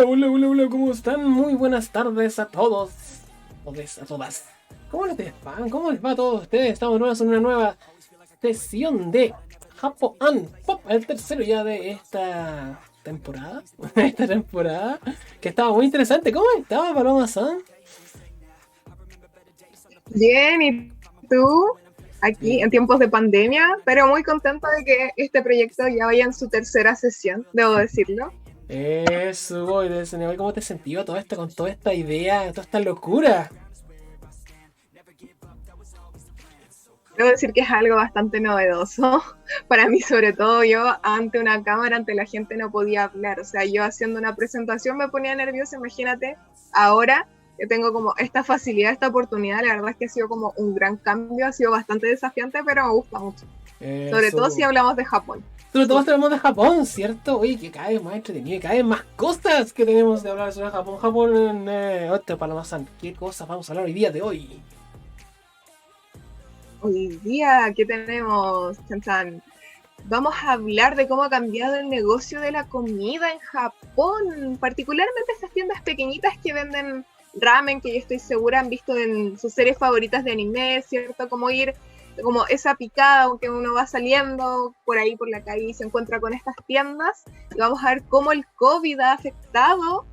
Hola, ¿cómo están? Muy buenas tardes a todos, a todas. ¿Cómo les va? ¿Cómo les va a todos ustedes? Estamos nuevos en una nueva sesión de Japón Pop, el tercero ya de esta temporada, esta temporada, que estaba muy interesante. ¿Cómo estaba, Paloma-san? Bien, ¿y tú? Aquí en tiempos de pandemia, pero muy contenta de que este proyecto ya vaya en su tercera sesión, debo decirlo. Eso, voy de ese nivel. ¿Cómo te sentió todo esto con toda esta idea, toda esta locura? Debo decir que es algo bastante novedoso. Para mí, sobre todo, yo ante una cámara, ante la gente no podía hablar. O sea, yo haciendo una presentación me ponía nerviosa, imagínate. Ahora que tengo como esta facilidad, esta oportunidad, la verdad es que ha sido como un gran cambio, ha sido bastante desafiante, pero me gusta mucho. Sobre todo si Eso. hablamos de Japón. Tú lo tomaste hablamos de Japón, ¿cierto? Oye, que cada vez más entretenido y cada vez más cosas que tenemos de hablar sobre Japón. Japón en otro Palomazán. ¿Qué cosas vamos a hablar hoy día de hoy? Hoy día, ¿qué tenemos, Chan Chan? Vamos a hablar de cómo ha cambiado el negocio de la comida en Japón, particularmente esas tiendas pequeñitas que venden ramen, que yo estoy segura han visto en sus series favoritas de anime, ¿cierto? Como ir, como esa picada, aunque uno va saliendo por ahí por la calle y se encuentra con estas tiendas, y vamos a ver cómo el COVID ha afectado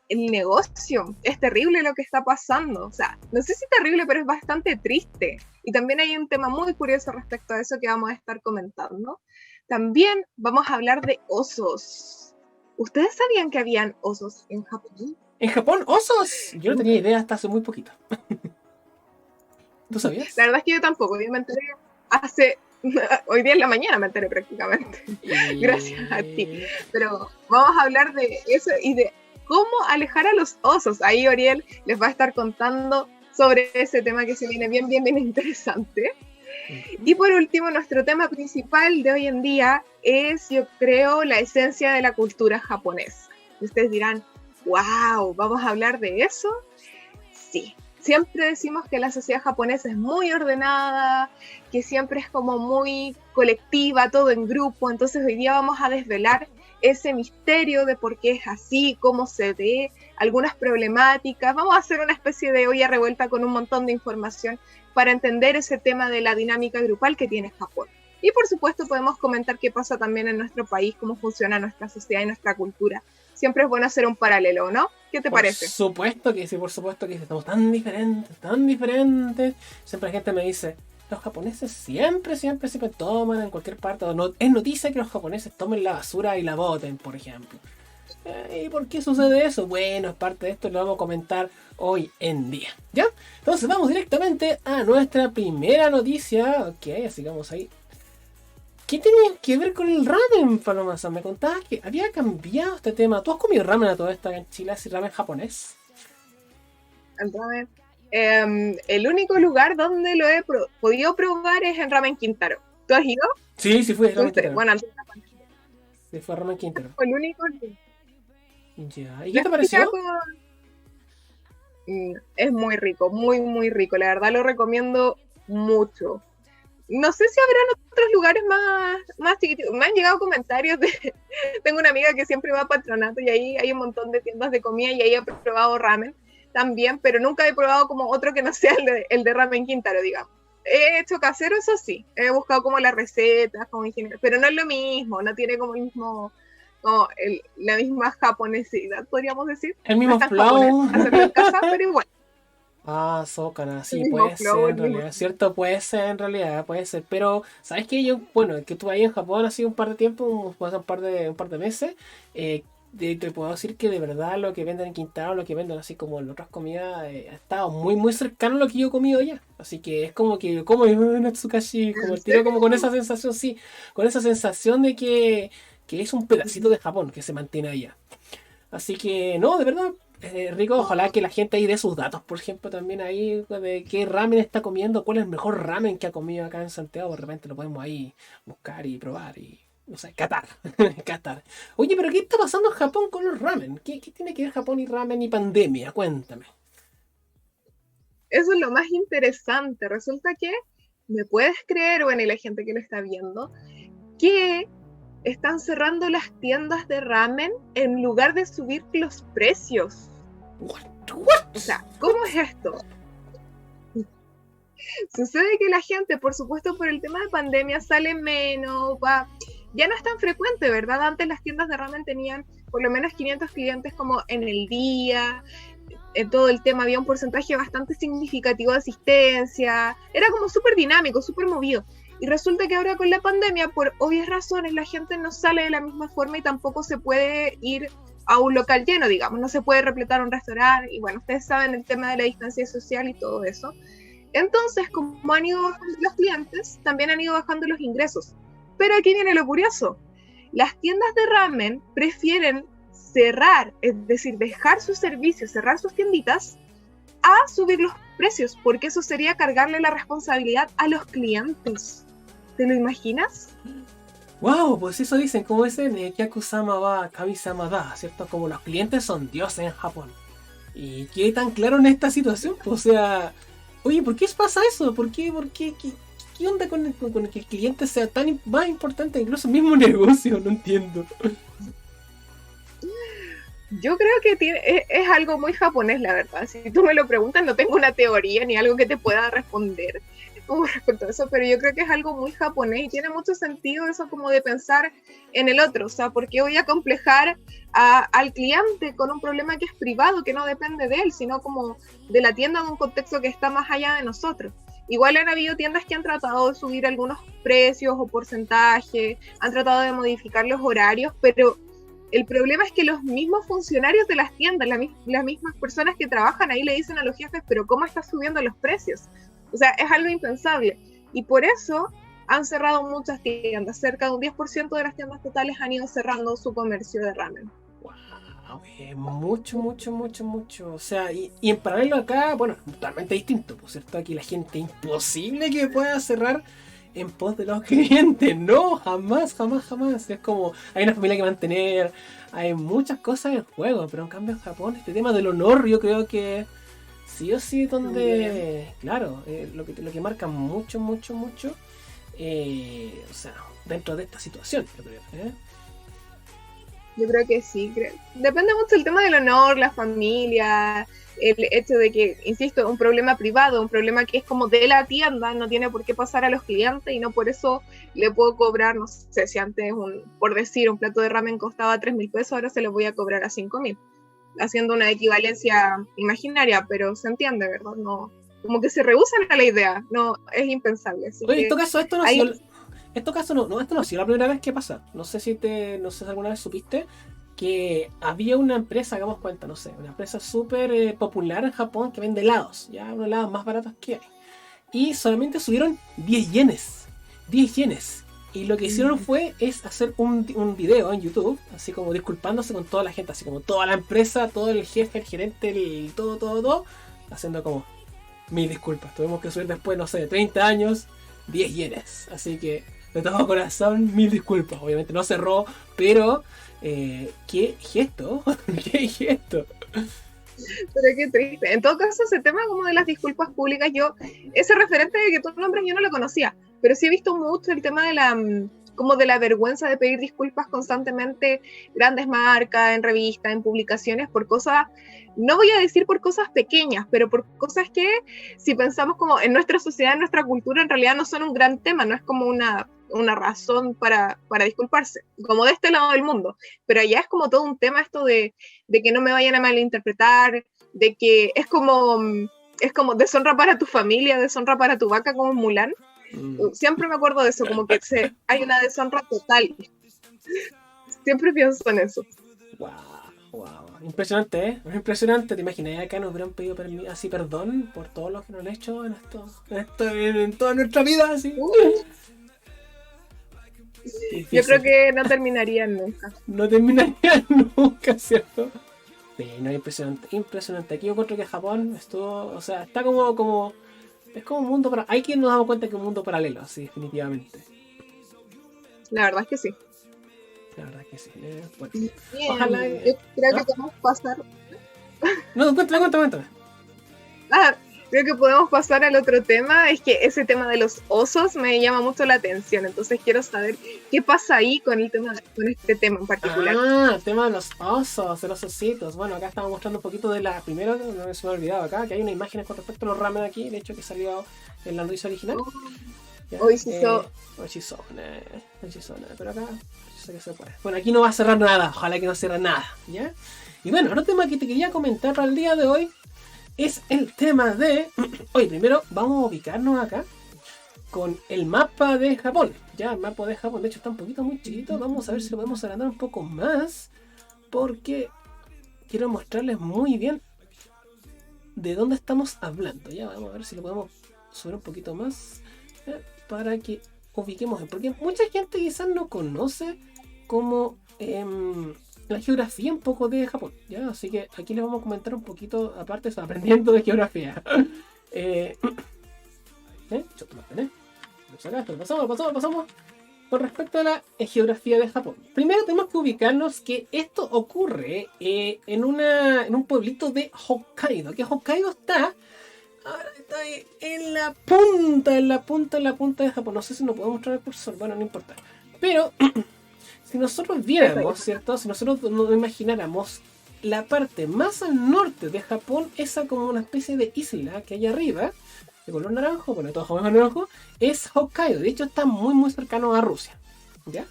el negocio. Es terrible lo que está pasando. O sea, no sé si terrible, pero es bastante triste. Y también hay un tema muy curioso respecto a eso que vamos a estar comentando. También vamos a hablar de osos. ¿Ustedes sabían que habían osos en Japón? En Japón, osos. Yo no tenía idea hasta hace muy poquito. ¿Tú La sabías? verdad es que yo tampoco. Yo me enteré hace... Hoy día en la mañana me enteré prácticamente. Gracias a ti. Y... Pero vamos a hablar de eso y de cómo alejar a los osos. Ahí Oriel les va a estar contando sobre ese tema que se viene bien interesante. Y por último, nuestro tema principal de hoy en día es, yo creo, la esencia de la cultura japonesa. Y ustedes dirán, wow, ¿vamos a hablar de eso? Sí. Siempre decimos que la sociedad japonesa es muy ordenada, que siempre es como muy colectiva, todo en grupo. Entonces hoy día vamos a desvelar ese misterio de por qué es así, cómo se ve, algunas problemáticas. Vamos a hacer una especie de olla revuelta con un montón de información para entender ese tema de la dinámica grupal que tiene Japón. Y por supuesto podemos comentar qué pasa también en nuestro país, cómo funciona nuestra sociedad y nuestra cultura. Siempre es bueno hacer un paralelo, ¿no? ¿Qué te Por parece? supuesto que sí, por supuesto que sí. Estamos tan diferentes, tan diferentes. Siempre la gente me dice, los japoneses siempre toman en cualquier parte. O no, es noticia que los japoneses tomen la basura y la boten, por ejemplo. ¿Y por qué sucede eso? Bueno, es parte de esto y lo vamos a comentar hoy en día. ¿Ya? Entonces vamos directamente a nuestra primera noticia. Ok, así que vamos ahí. ¿Qué tenía que ver con el ramen, Paloma-san? Me contabas que había cambiado este tema. ¿Tú has comido ramen a toda esta en Chile, así ramen japonés? El ramen. El único lugar donde lo he podido probar es en Ramen Quintaro. ¿Tú has ido? Sí, sí fui a ramen ¿Fuiste? Quintero. Bueno, antes Sí, fue a ramen Quintero. fue el único lugar. Ya. ¿Y qué te Después ya pareció? es muy rico, muy rico. La verdad lo recomiendo mucho. No sé si habrán otros lugares más chiquititos. Me han llegado comentarios de... Tengo una amiga que siempre va a Patronato y ahí hay un montón de tiendas de comida y ahí he probado ramen también, pero nunca he probado como otro que no sea el de Ramen Quintaro, digamos. He hecho casero, eso sí. He buscado como las recetas, como ingeniero, pero no es lo mismo, no tiene como el mismo, como la misma japonesidad, podríamos decir. El No es mismo tan japonés flow. hacerlo en casa, pero igual, Ah, Sokana, el sí, mismo puede flow, ser el en mismo... realidad, ¿cierto? Puede ser en realidad, puede ser. Pero, ¿sabes qué? Yo, bueno, que estuve ahí en Japón hace un par de tiempo, un par de meses, te puedo decir que de verdad lo que venden en Quintaro, lo que venden así como en otras comidas, ha estado muy cercano a lo que yo he comido ya. Así que es como que yo como Natsukashi, como ¿En el tiro, como con esa serio? sensación, sí, con esa sensación de que es un pedacito de Japón que se mantiene allá. Así que, no, de verdad, rico. Ojalá que la gente ahí dé sus datos, por ejemplo, también ahí de qué ramen está comiendo, cuál es el mejor ramen que ha comido acá en Santiago. De repente lo podemos ahí buscar y probar y, no sé, catar. Catar. Oye, pero ¿qué está pasando en Japón con los ramen? ¿Qué tiene que ver Japón y ramen y pandemia? Cuéntame. Eso es lo más interesante. Resulta que, ¿me puedes creer, bueno, y la gente que lo está viendo, que están cerrando las tiendas de ramen en lugar de subir los precios. What? O sea, ¿cómo es esto? Sucede que la gente, por supuesto, por el tema de pandemia, sale menos, ya no es tan frecuente, ¿verdad? Antes las tiendas de ramen tenían por lo menos 500 clientes como en el día, en todo el tema había un porcentaje bastante significativo de asistencia, era como súper dinámico, súper movido. Y resulta que ahora con la pandemia, por obvias razones, la gente no sale de la misma forma y tampoco se puede ir a un local lleno, digamos, no se puede repletar un restaurante, y bueno, ustedes saben el tema de la distancia social y todo eso. Entonces, como han ido bajando los clientes, también han ido bajando los ingresos. Pero aquí viene lo curioso. Las tiendas de ramen prefieren cerrar, es decir, dejar sus servicios, cerrar sus tienditas, a subir los precios, porque eso sería cargarle la responsabilidad a los clientes. ¿Te lo imaginas? Wow, pues eso dicen, como dicen, Kyaku-sama wa Kami-sama da, ¿cierto? Como los clientes son dioses en Japón. ¿Y qué tan claro en esta situación? Pues, o sea, oye, ¿por qué pasa eso? ¿Por qué? ¿Qué onda con que el cliente sea tan más importante incluso el mismo negocio? No entiendo. Yo creo que es algo muy japonés, la verdad. Si tú me lo preguntas, no tengo una teoría ni algo que te pueda responder como respecto a eso, pero yo creo que es algo muy japonés y tiene mucho sentido eso como de pensar en el otro. O sea, ¿por qué voy a complejar al cliente con un problema que es privado, que no depende de él, sino como de la tienda en un contexto que está más allá de nosotros? Igual han habido tiendas que han tratado de subir algunos precios o porcentajes, han tratado de modificar los horarios, pero el problema es que los mismos funcionarios de las tiendas, las mismas personas que trabajan ahí le dicen a los jefes, pero ¿cómo estás subiendo los precios? O sea, es algo impensable. Y por eso han cerrado muchas tiendas. Cerca de un 10% de las tiendas totales han ido cerrando su comercio de ramen. Wow, mucho. O sea, y en paralelo acá, bueno, totalmente distinto, por cierto, aquí la gente imposible que pueda cerrar en pos de los clientes. No, jamás. Es como, hay una familia que mantener, hay muchas cosas en juego, pero en cambio en Japón, este tema del honor, yo creo que sí o sí, donde, claro, lo que marca mucho, o sea, dentro de esta situación, yo creo, ¿eh? Yo creo que sí. Depende mucho del tema del honor, la familia, el hecho de que, insisto, un problema privado, un problema que es como de la tienda, no tiene por qué pasar a los clientes y no por eso le puedo cobrar, no sé, si antes, por decir, un plato de ramen costaba 3.000 pesos, ahora se lo voy a cobrar a 5.000, haciendo una equivalencia imaginaria, pero se entiende, ¿verdad? No, como que se rehusan a la idea, no, es impensable. Así Oye, en que todo caso, esto no ha ahí, sido, esto caso no, esto no ha sido la primera vez que pasa. No sé si alguna vez supiste que había una empresa, hagamos cuenta, no sé, una empresa súper popular en Japón que vende helados, ya unos helados más baratos que hay. Y solamente subieron 10 yenes. 10 yenes. Y lo que hicieron es hacer un video en YouTube, así como disculpándose con toda la gente, así como toda la empresa, todo el jefe, el gerente, todo, haciendo como 1000 disculpas. Tuvimos que subir después, no sé, de 30 años, 10 yenes. Así que, de todo corazón, 1000 disculpas. Obviamente no cerró, pero qué gesto, qué gesto. pero qué triste. En todo caso, ese tema como de las disculpas públicas, ese referente que tú nombres yo no lo conocía, pero sí he visto mucho el tema de como de la vergüenza de pedir disculpas constantemente, grandes marcas, en revistas, en publicaciones, por cosas, no voy a decir por cosas pequeñas, pero por cosas que, si pensamos como en nuestra sociedad, en nuestra cultura, en realidad no son un gran tema, no es como una razón para disculparse, como de este lado del mundo, pero allá es como todo un tema esto de que no me vayan a malinterpretar, de que es como deshonra para tu familia, deshonra para tu vaca, como Mulan. Siempre me acuerdo de eso, como que hay una deshonra total. Siempre pienso en eso. Wow. Impresionante, ¿eh? Impresionante. ¿Te imaginas acá nos hubieran pedido así perdón por todo lo que nos han hecho en toda nuestra vida? Así. Yo creo que no terminarían nunca. No terminarían nunca, ¿cierto? Sí, no, impresionante. Aquí yo encuentro que Japón estuvo, o sea, está como es como un mundo para. Hay quien nos damos cuenta que es un mundo paralelo, así, definitivamente. La verdad es que sí. La verdad es que sí. Bueno, Bien, ojalá. yo creo que podemos pasar. No, cuéntame. Ah, creo que podemos pasar al otro tema. Es que ese tema de los osos me llama mucho la atención, entonces quiero saber qué pasa ahí con el tema, con este tema en particular. El tema de los osos, de los ositos. Bueno, acá estamos mostrando un poquito de la primera, no se me ha olvidado acá, que hay una imagen con respecto a los ramen aquí, de hecho que salió en la noticia original. Oishizone, pero acá yo sé que se puede. Bueno, aquí no va a cerrar nada, ojalá que no cierre nada, ¿ya? Y bueno, otro tema que te quería comentar para el día de hoy es el tema de... Oye, primero vamos a ubicarnos acá con el mapa de Japón. Ya, el mapa de Japón, de hecho está un poquito muy chiquito. Vamos a ver si lo podemos agrandar un poco más, porque quiero mostrarles muy bien de dónde estamos hablando. Ya, vamos a ver si lo podemos subir un poquito más, para que ubiquemos, porque mucha gente quizás no conoce como la geografía un poco de Japón, ¿ya? Así que aquí les vamos a comentar un poquito, aparte, aprendiendo de geografía. Pasamos con respecto a la geografía de Japón. Primero tenemos que ubicarnos que esto ocurre en un pueblito de Hokkaido, que Hokkaido está ahí en la punta de Japón. No sé si nos podemos mostrar el cursor, bueno, no importa. Pero si nosotros viéramos, ¿cierto? Si nosotros nos imagináramos la parte más al norte de Japón, esa como una especie de isla que hay arriba, de color naranjo, bueno, todo Japón es naranjo, es Hokkaido. De hecho, está muy muy cercano a Rusia, ¿ya?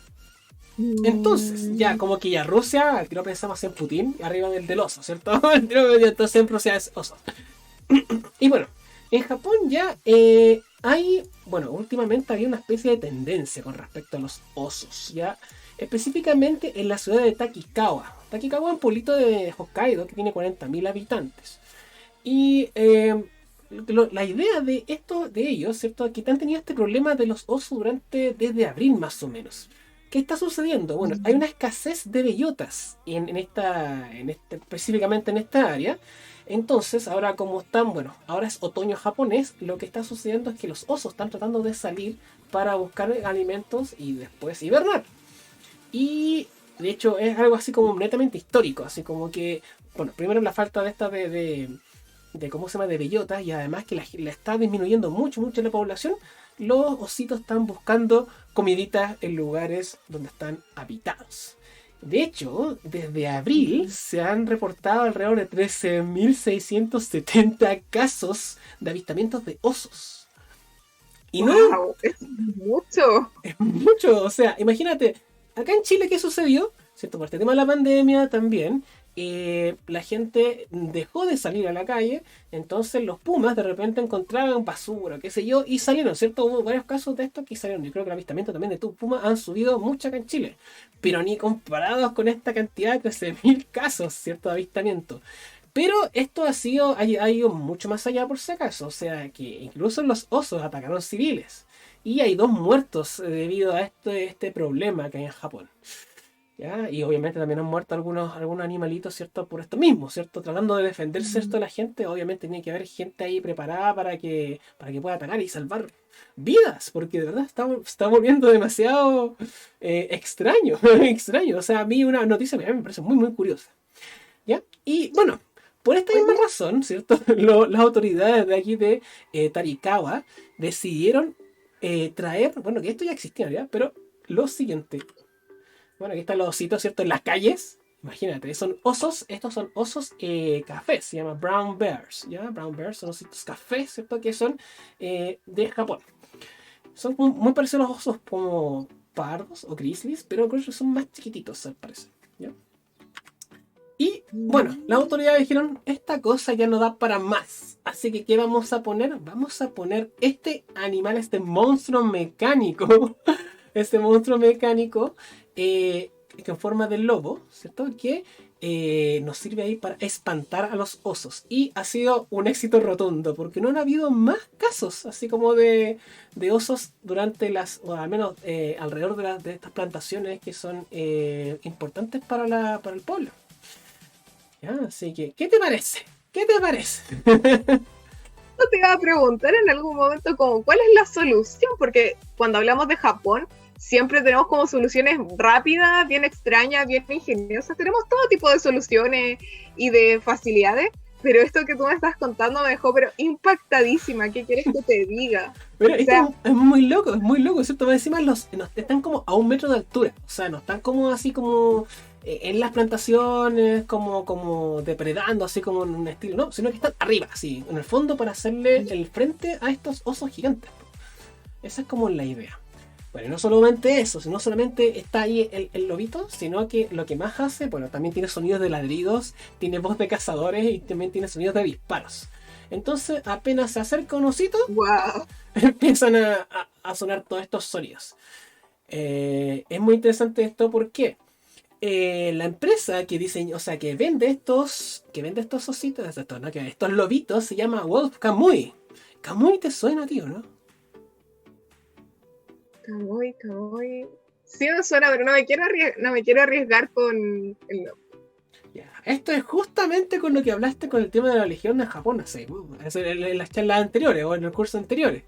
Entonces, ya como que ya Rusia, al tiro pensamos en Putin, arriba del oso, ¿cierto? Entonces en Rusia es oso. Y bueno, en Japón ya hay, bueno, últimamente había una especie de tendencia con respecto a los osos, ¿ya? Específicamente en la ciudad de Takikawa. Takikawa es un pueblito de Hokkaido que tiene 40.000 habitantes. Y la idea de ellos, ¿cierto? Que han tenido este problema de los osos desde abril más o menos. ¿Qué está sucediendo? Bueno, hay una escasez de bellotas específicamente en esta área. Entonces, ahora como están, bueno, ahora es otoño japonés, lo que está sucediendo es que los osos están tratando de salir para buscar alimentos y después hibernar. Y de hecho es algo así como netamente histórico, así como que, bueno, primero la falta de esta de ¿cómo se llama? De bellotas, y además que la está disminuyendo mucho la población. Los ositos están buscando comiditas en lugares donde están habitados. De hecho, desde abril se han reportado alrededor de 13.670 casos de avistamientos de osos. Y wow, es mucho. Es mucho, o sea, imagínate, acá en Chile, ¿qué sucedió? ¿Cierto? Por este tema de la pandemia también, la gente dejó de salir a la calle, entonces los pumas de repente encontraban basura, qué sé yo, y salieron, ¿cierto? Hubo varios casos de estos que salieron. Yo creo que el avistamiento también de pumas han subido mucho acá en Chile, pero ni comparados con esta cantidad de 13.000 casos, ¿cierto? De avistamiento. Pero esto ha ido mucho más allá por si acaso, o sea que incluso los osos atacaron civiles. Y hay 2 muertos debido a este problema que hay en Japón. ¿Ya? Y obviamente también han muerto algunos animalitos, ¿cierto? Por esto mismo, ¿cierto? Tratando de defenderse, ¿cierto? La gente, obviamente tiene que haber gente ahí preparada para que pueda atacar y salvar vidas, porque de verdad está volviendo demasiado extraño, extraño. O sea, a mí una noticia me parece muy, muy curiosa. ¿Ya? Y bueno, por esta misma razón, ¿cierto? Las autoridades de aquí de Tarikawa decidieron traer, bueno, que esto ya existía, ¿ya? Pero lo siguiente. Bueno, aquí están los ositos, ¿cierto? En las calles. Imagínate, son osos. Estos son osos cafés. Se llaman brown bears. ¿Ya? Brown bears son ositos cafés, ¿cierto? Que son de Japón. Son muy parecidos a los osos como pardos o grizzlies, pero creo que son más chiquititos, al parecer. ¿Ya? Y bueno, las autoridades dijeron, esta cosa ya no da para más. Así que, ¿qué vamos a poner? Vamos a poner este animal, este monstruo mecánico. Este monstruo mecánico en forma de lobo, ¿cierto? Que nos sirve ahí para espantar a los osos. Y ha sido un éxito rotundo, porque no han habido más casos, así como de osos durante o al menos alrededor de estas plantaciones que son importantes para el pueblo. ¿Ya? Así que, ¿qué te parece? ¿Qué te parece? Yo te iba a preguntar en algún momento como, ¿cuál es la solución? Porque cuando hablamos de Japón, siempre tenemos como soluciones rápidas, bien extrañas, bien ingeniosas. Tenemos todo tipo de soluciones y de facilidades, pero esto que tú me estás contando me dejó pero impactadísima. ¿Qué quieres que te diga? Pero O sea, esto es muy loco, ¿cierto? Más encima están como a 1 metro de altura. O sea, no están como así como en las plantaciones, como depredando, así como en un estilo, no, sino que están arriba, así, en el fondo para hacerle el frente a estos osos gigantes. Esa es como la idea. Bueno, y no solamente eso, no solamente está ahí el lobito, sino que lo que más hace, bueno, también tiene sonidos de ladridos, tiene voz de cazadores y también tiene sonidos de disparos. Entonces, apenas se acerca un osito, wow. empiezan a sonar todos estos sonidos. Es muy interesante esto porque la empresa que diseña, o sea, que vende estos ositos, estos lobitos, se llama Wolf Kamui. Kamui te suena, tío, ¿no? Kamui. Sí me suena, pero no me quiero arriesgar con el nombre. Ya. Esto es justamente con lo que hablaste con el tema de la Legión en Japón, en las charlas anteriores o en el curso anteriores.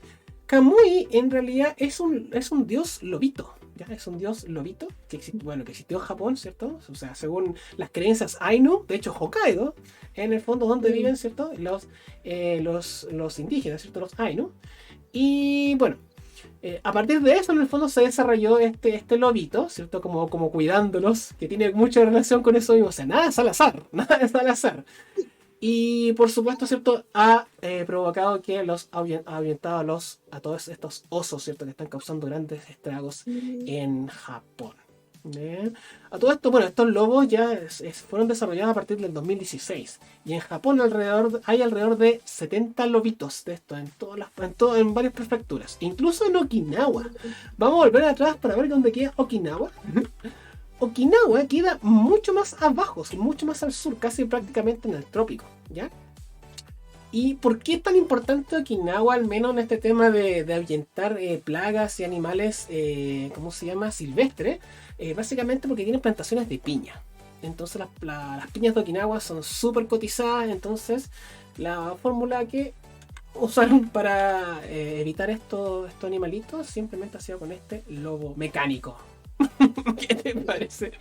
Kamui en realidad es un dios lobito. ¿Ya? Es un dios lobito que existió en Japón, ¿cierto? O sea, según las creencias Ainu, de hecho Hokkaido, en el fondo donde viven, ¿cierto? Los indígenas, ¿cierto? Los Ainu. Y bueno, a partir de eso, en el fondo, se desarrolló este lobito, ¿cierto? Como cuidándolos, que tiene mucha relación con eso mismo. O sea, nada es al azar, nada es al azar. Y por supuesto, ¿cierto? Ha provocado que ha ahuyentado a todos estos osos, ¿cierto? Que están causando grandes estragos en Japón. ¿Bien? A todo esto, bueno, estos lobos ya fueron desarrollados a partir del 2016. Y en Japón hay alrededor de 70 lobitos de estos en varias prefecturas. Incluso en Okinawa. Vamos a volver atrás para ver dónde queda Okinawa. Okinawa queda mucho más abajo, mucho más al sur, casi prácticamente en el trópico, ¿ya? ¿Y por qué es tan importante Okinawa, al menos en este tema de ahuyentar plagas y animales, ¿cómo se llama? Silvestres? Básicamente porque tienen plantaciones de piña. Entonces las piñas de Okinawa son súper cotizadas, entonces la fórmula que usaron para evitar estos animalitos simplemente ha sido con este lobo mecánico. ¿Qué te parece?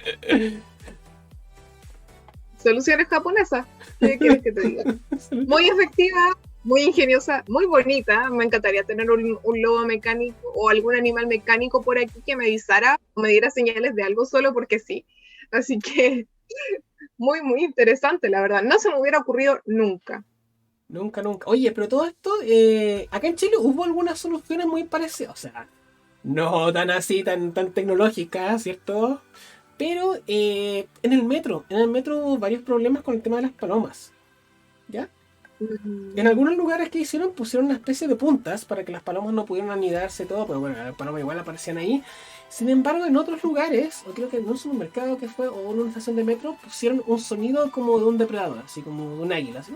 Soluciones japonesas. ¿Qué quieres que te diga? Muy efectiva, muy ingeniosa, muy bonita. Me encantaría tener un lobo mecánico o algún animal mecánico por aquí que me avisara o me diera señales de algo solo porque sí. Así que muy, muy interesante, la verdad. No se me hubiera ocurrido nunca. Nunca. Oye, pero todo esto, acá en Chile hubo algunas soluciones muy parecidas. O sea, no tan así, tan tecnológicas, ¿cierto? Pero en el metro hubo varios problemas con el tema de las palomas. ¿Ya? En algunos lugares que hicieron, pusieron una especie de puntas para que las palomas no pudieran anidarse y todo, pero bueno, las palomas igual aparecían ahí. Sin embargo, en otros lugares, o creo que en un supermercado que fue, o en una estación de metro, pusieron un sonido como de un depredador, así como de un águila. Así,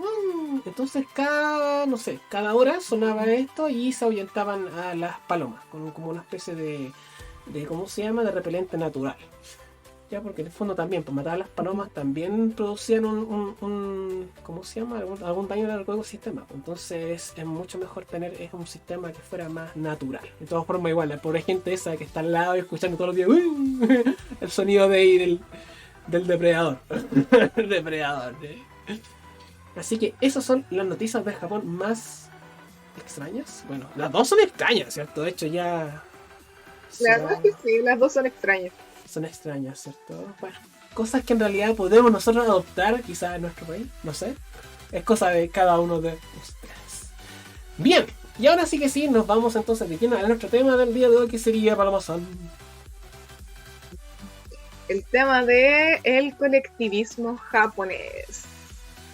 entonces no sé, cada hora sonaba esto y se ahuyentaban a las palomas, con como una especie de ¿cómo se llama? De repelente natural. Ya, porque en el fondo también, pues matar a las palomas también producían un ¿cómo se llama? Algún daño al ecosistema. Entonces es mucho mejor tener un sistema que fuera más natural. De todas formas, igual, la pobre gente esa que está al lado y escuchando todos los días el sonido de ahí del depredador. El depredador. Así que esas son las noticias de Japón más extrañas. Bueno, las dos son extrañas, ¿cierto? De hecho ya... La verdad es que sí, las dos son extrañas. Son extrañas, ¿cierto? Bueno, cosas que en realidad podemos nosotros adoptar, quizás en nuestro país, no sé. Es cosa de cada uno de ustedes. Bien, y ahora sí que sí, nos vamos entonces a nuestro tema del día de hoy, que sería Palomazón. El tema de el colectivismo japonés.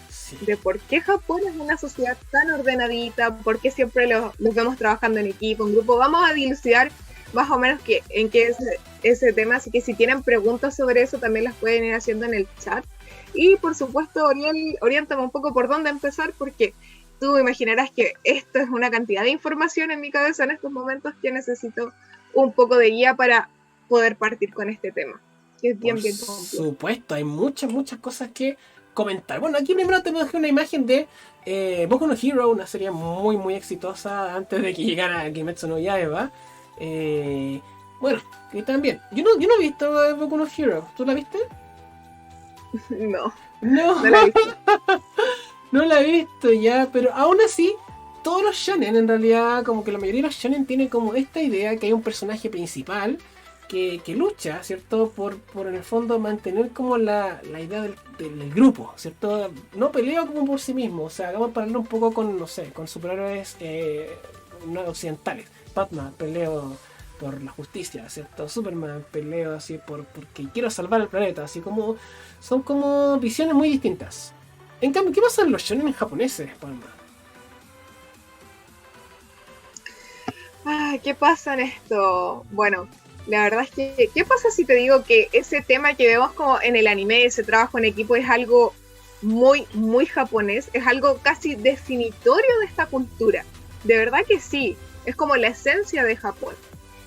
Sí. De por qué Japón es una sociedad tan ordenadita, por qué siempre los vemos trabajando en equipo, en grupo. Vamos a dilucidar más o menos en qué es ese tema, así que si tienen preguntas sobre eso también las pueden ir haciendo en el chat. Y por supuesto, Oriel, oriéntame un poco por dónde empezar, porque tú imaginarás que esto es una cantidad de información en mi cabeza en estos momentos que necesito un poco de guía para poder partir con este tema, que es bien complejo. Por supuesto, hay muchas cosas que comentar. Bueno, aquí primero te dejar una imagen de Boku no Hero, una serie muy exitosa antes de que llegara Kimetsu no Yaiba. Bueno, que también. Yo no he visto Boku no Hero. ¿Tú la viste? No la he visto. No la he visto ya, pero aún así, todos los shonen en realidad, como que la mayoría de los shonen tienen como esta idea que hay un personaje principal que lucha, ¿cierto? Por en el fondo mantener como la idea del grupo, ¿cierto? No pelea como por sí mismo, o sea, hagamos pararlo un poco con, no sé, con superhéroes no occidentales. Batman peleo por la justicia, ¿cierto? Superman peleo así porque quiero salvar el planeta, así como son como visiones muy distintas. En cambio, ¿qué pasa en los shonen japoneses, Palma? Ah, ¿qué pasa en esto? Bueno, la verdad es que, ¿qué pasa si te digo que ese tema que vemos como en el anime, ese trabajo en equipo, es algo muy, muy japonés? Es algo casi definitorio de esta cultura. De verdad que sí, es como la esencia de Japón.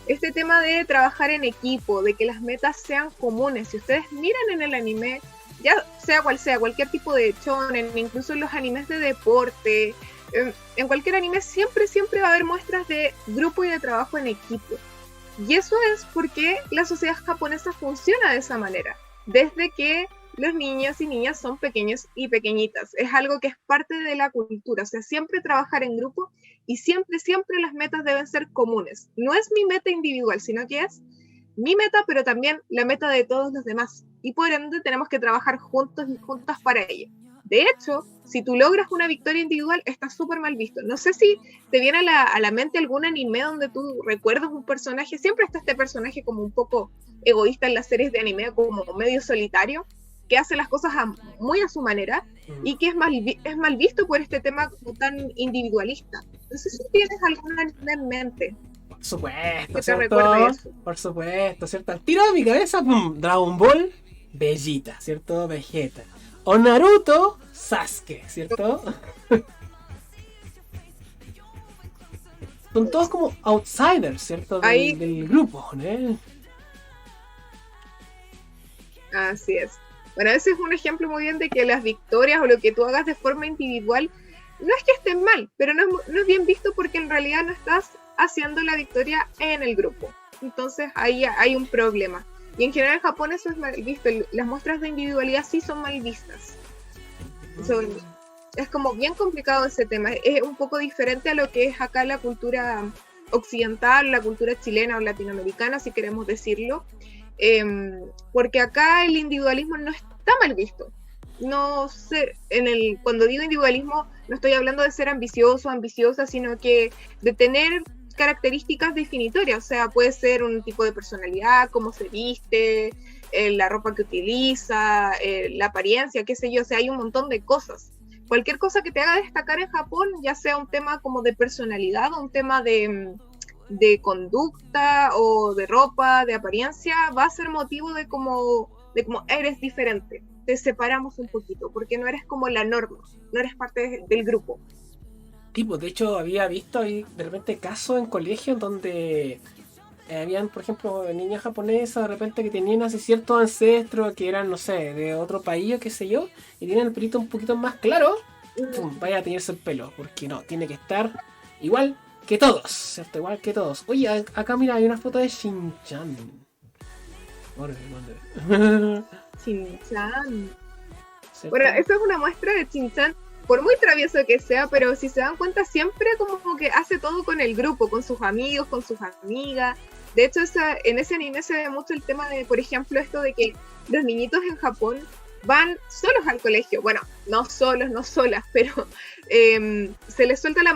Este tema de trabajar en equipo, de que las metas sean comunes. Si ustedes miran en el anime, ya sea cual sea, cualquier tipo de shonen, incluso en los animes de deporte, en cualquier anime siempre, siempre va a haber muestras de grupo y de trabajo en equipo. Y eso es porque la sociedad japonesa funciona de esa manera, desde que los niños y niñas son pequeños y pequeñitas. Es algo que es parte de la cultura, o sea, siempre trabajar en grupo y siempre, siempre las metas deben ser comunes. No es mi meta individual, sino que es mi meta, pero también la meta de todos los demás. Y por ende tenemos que trabajar juntos y juntas para ello. De hecho, si tú logras una victoria individual, está súper mal visto. No sé si te viene a la mente algún anime donde tú recuerdas un personaje. Siempre está este personaje como un poco egoísta en las series de anime, como medio solitario, que hace las cosas muy a su manera y que es mal visto por este tema como tan individualista. No sé si tienes algún anime en mente Por supuesto, que te ¿cierto? recuerde eso. Por supuesto, ¿cierto? Al tiro de mi cabeza, ¡pum! Dragon Ball, Vegeta, ¿cierto? Vegeta. O Naruto, Sasuke, ¿cierto? Son todos como outsiders, ¿cierto? Ahí, Del grupo, ¿no? así es. Bueno, ese es un ejemplo muy bien de que las victorias o lo que tú hagas de forma individual no es que estén mal, pero no es bien visto porque en realidad no estás haciendo la victoria en el grupo. Entonces ahí hay un problema. Y en general en Japón eso es mal visto. Las muestras de individualidad sí son mal vistas. Eso es como bien complicado ese tema. Es un poco diferente a lo que es acá la cultura occidental, la cultura chilena o latinoamericana, si queremos decirlo. Porque acá el individualismo no está mal visto. No sé, cuando digo individualismo no estoy hablando de ser ambicioso, ambiciosa, sino que de tener características definitorias, o sea, puede ser un tipo de personalidad, cómo se viste, la ropa que utiliza, la apariencia, qué sé yo, o sea, hay un montón de cosas. Cualquier cosa que te haga destacar en Japón, ya sea un tema como de personalidad o un tema de conducta o de ropa, de apariencia, va a ser motivo de cómo eres diferente. Te separamos un poquito, porque no eres como la norma, no eres parte del grupo. Tipo, de hecho, había visto ahí de repente casos en colegios donde habían, por ejemplo, niñas japonesas de repente que tenían así ciertos ancestros que eran, no sé, de otro país o qué sé yo, y tienen el pelito un poquito más claro, pum, vaya a tenerse el pelo, porque no, tiene que estar igual que todos, ¿cierto? Igual que todos. Oye, acá mira, hay una foto de Shin-chan. Shin-chan. Bueno, eso es una muestra de Shin-chan, por muy travieso que sea, pero si se dan cuenta, siempre como que hace todo con el grupo, con sus amigos, con sus amigas. De hecho, en ese anime se ve mucho el tema de, por ejemplo, esto de que los niñitos en Japón van solos al colegio. Bueno, no solos, no solas, pero se les suelta la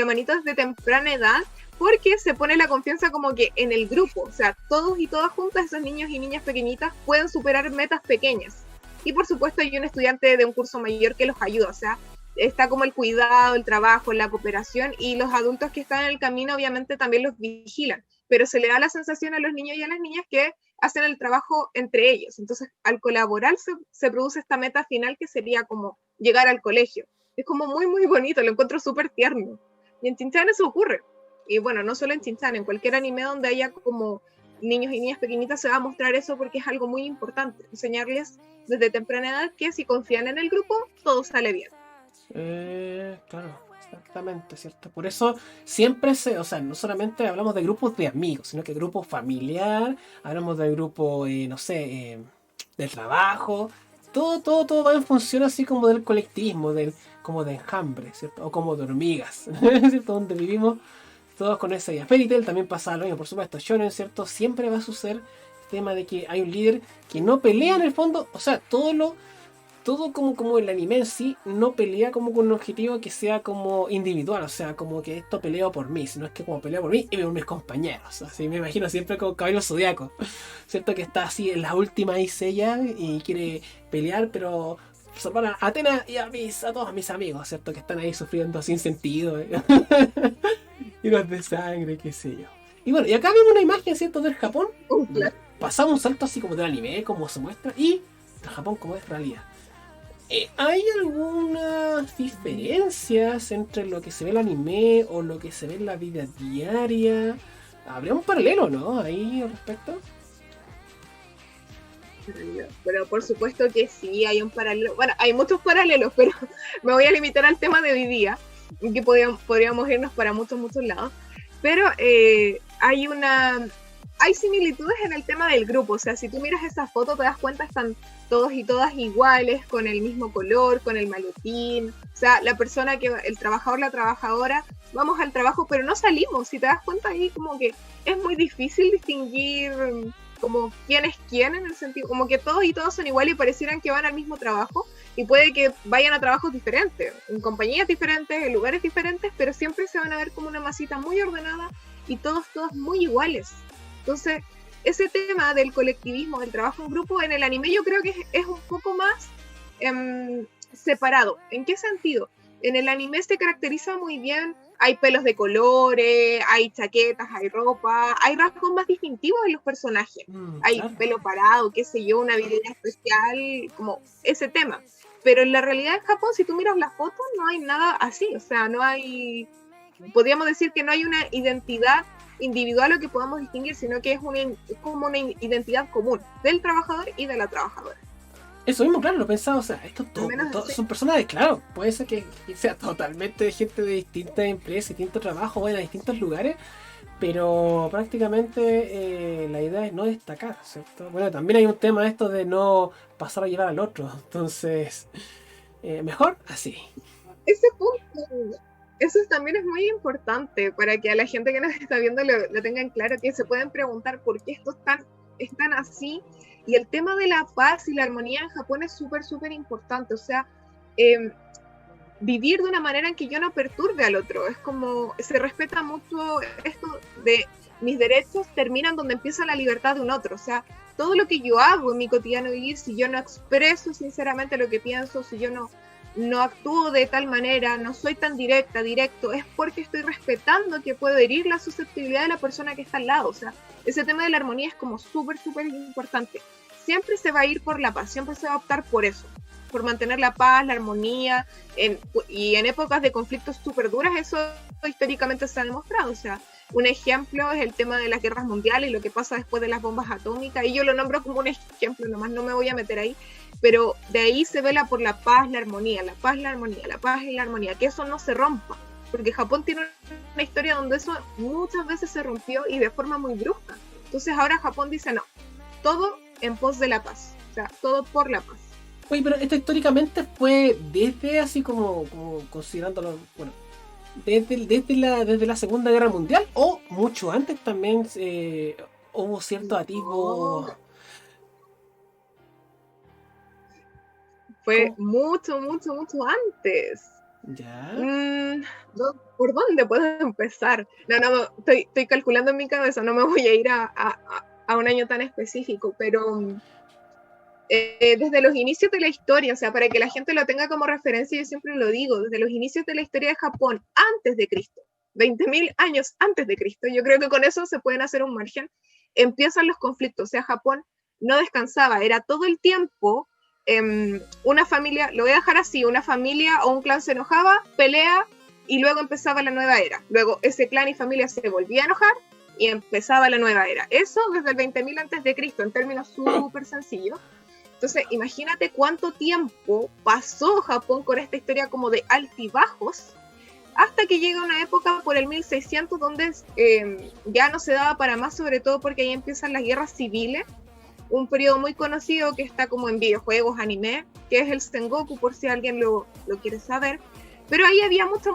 manita desde temprana edad porque se pone la confianza como que en el grupo. O sea, todos y todas juntas, esos niños y niñas pequeñitas, pueden superar metas pequeñas. Y por supuesto hay un estudiante de un curso mayor que los ayuda. O sea, está como el cuidado, el trabajo, la cooperación, y los adultos que están en el camino obviamente también los vigilan. Pero se le da la sensación a los niños y a las niñas que hacen el trabajo entre ellos. Entonces, al colaborar se produce esta meta final que sería como llegar al colegio. Es como muy, muy bonito, lo encuentro súper tierno. Y en Shin-chan eso ocurre. Y bueno, no solo en Shin-chan, en cualquier anime donde haya como niños y niñas pequeñitas se va a mostrar eso porque es algo muy importante. Enseñarles desde temprana edad que si confían en el grupo, todo sale bien. Claro, exactamente, ¿cierto? Por eso siempre o sea, no solamente hablamos de grupos de amigos, sino que grupo familiar, hablamos de grupo, no sé, del trabajo, todo va en función así como del colectivismo, como de enjambre, ¿cierto? O como de hormigas, ¿cierto? Donde vivimos todos con esa idea. Fairy Tail también pasa lo mismo, por supuesto. Shonen, ¿cierto? Siempre va a suceder el tema de que hay un líder que no pelea en el fondo, o sea, todo como el anime en sí no pelea como con un objetivo que sea como individual, o sea, como que esto peleo por mí, sino es que como peleo por mí y por mis compañeros. Así me imagino siempre como Caballero Zodiaco, ¿cierto? Que está así en la última y sella y quiere pelear, pero salvar a Atena y a todos mis amigos, ¿cierto? Que están ahí sufriendo sin sentido, y los de sangre, qué sé yo. Y bueno, y acá vemos una imagen, ¿cierto? Del Japón. Pasamos un salto así como del anime, como se muestra, y del Japón como es realidad. ¿Hay algunas diferencias entre lo que se ve en el anime o lo que se ve en la vida diaria? ¿Habría un paralelo, no? Ahí al respecto. Pero por supuesto que sí, hay un paralelo. Bueno, hay muchos paralelos, pero me voy a limitar al tema de hoy día, que podríamos irnos para muchos lados. Pero hay similitudes en el tema del grupo. O sea, si tú miras esa foto, te das cuenta, están todos y todas iguales, con el mismo color, con el maletín. O sea, la persona el trabajador, la trabajadora, vamos al trabajo, pero no salimos. Si te das cuenta ahí, como que es muy difícil distinguir como quién es quién, en el sentido, como que todos y todas son iguales y parecieran que van al mismo trabajo, y puede que vayan a trabajos diferentes, en compañías diferentes, en lugares diferentes, pero siempre se van a ver como una masita muy ordenada y todos muy iguales. Entonces, ese tema del colectivismo, del trabajo en grupo, en el anime yo creo que es un poco más separado. ¿En qué sentido? En el anime se caracteriza muy bien, hay pelos de colores, hay chaquetas, hay ropa, hay rasgos más distintivos en los personajes. Hay claro. Pelo parado, qué sé yo, una habilidad especial, como ese tema. Pero en la realidad en Japón, si tú miras las fotos, no hay nada así. O sea, no hay, podríamos decir que no hay una identidad individual o que podamos distinguir, sino que es como una identidad común del trabajador y de la trabajadora. Eso mismo, claro, lo pensaba, o sea, estos son personas, claro, puede ser que sea totalmente gente de distintas empresas, distintos trabajos, vayan a distintos lugares, pero prácticamente la idea es no destacar, ¿cierto? Bueno, también hay un tema esto de no pasar a llevar al otro, entonces, mejor así. Ese punto, eso también es muy importante para que a la gente que nos está viendo lo tengan claro, que se pueden preguntar por qué estos están así. Y el tema de la paz y la armonía en Japón es súper importante. O sea, vivir de una manera en que yo no perturbe al otro. Es como, se respeta mucho esto de mis derechos terminan donde empieza la libertad de un otro. O sea, todo lo que yo hago en mi cotidiano vivir, si yo no expreso sinceramente lo que pienso, si yo no actúo de tal manera, no soy tan directo, es porque estoy respetando que puedo herir la susceptibilidad de la persona que está al lado. O sea, ese tema de la armonía es como súper importante. Siempre se va a ir por la paz, siempre se va a optar por eso, por mantener la paz, la armonía, y en épocas de conflictos súper duras, eso históricamente se ha demostrado. O sea, un ejemplo es el tema de las guerras mundiales y lo que pasa después de las bombas atómicas, y yo lo nombro como un ejemplo, nomás no me voy a meter ahí, pero de ahí se vela por la paz, la armonía, la paz, la armonía, la paz y la armonía, que eso no se rompa, porque Japón tiene una historia donde eso muchas veces se rompió y de forma muy brusca. Entonces ahora Japón dice no, todo en pos de la paz, o sea, todo por la paz. Oye, pero esto históricamente fue desde así como considerándolo, bueno, desde la Segunda Guerra Mundial, o mucho antes también hubo cierto atisbo. Fue mucho antes. ¿Ya? ¿Por dónde puedo empezar? No, estoy calculando en mi cabeza, no me voy a ir a un año tan específico, pero desde los inicios de la historia, o sea, para que la gente lo tenga como referencia, yo siempre lo digo, desde los inicios de la historia de Japón, antes de Cristo, 20.000 años antes de Cristo, yo creo que con eso se pueden hacer un margen, empiezan los conflictos. O sea, Japón no descansaba, era todo el tiempo una familia, lo voy a dejar así, una familia o un clan se enojaba, pelea, y luego empezaba la nueva era. Luego ese clan y familia se volvía a enojar y empezaba la nueva era. Eso desde el 20.000 antes de Cristo, en términos súper sencillos. Entonces, imagínate cuánto tiempo pasó Japón con esta historia como de altibajos, hasta que llega una época por el 1600 donde ya no se daba para más, sobre todo porque ahí empiezan las guerras civiles, un periodo muy conocido que está como en videojuegos, anime, que es el Sengoku, por si alguien lo quiere saber. Pero ahí había mucha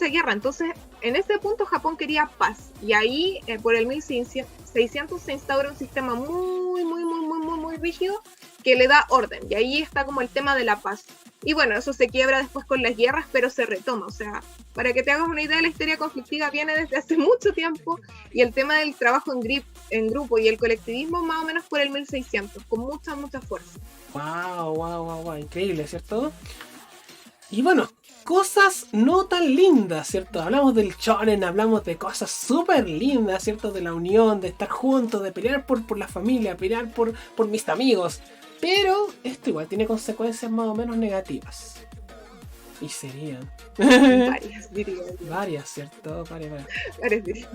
guerra. Entonces, en ese punto Japón quería paz. Y ahí, por el 1600, se instaura un sistema muy rígido que le da orden. Y ahí está como el tema de la paz. Y bueno, eso se quiebra después con las guerras, pero se retoma. O sea, para que te hagas una idea, la historia conflictiva viene desde hace mucho tiempo. Y el tema del trabajo en grupo y el colectivismo más o menos por el 1600, con mucha fuerza. Wow, increíble, ¿cierto? Y bueno, cosas no tan lindas, ¿cierto? Hablamos del shonen, hablamos de cosas súper lindas, ¿cierto? De la unión, de estar juntos, de pelear por la familia, pelear por mis amigos. Pero esto igual tiene consecuencias más o menos negativas. Y serían... Varias, diría. Varias, ¿cierto? Varias, diría.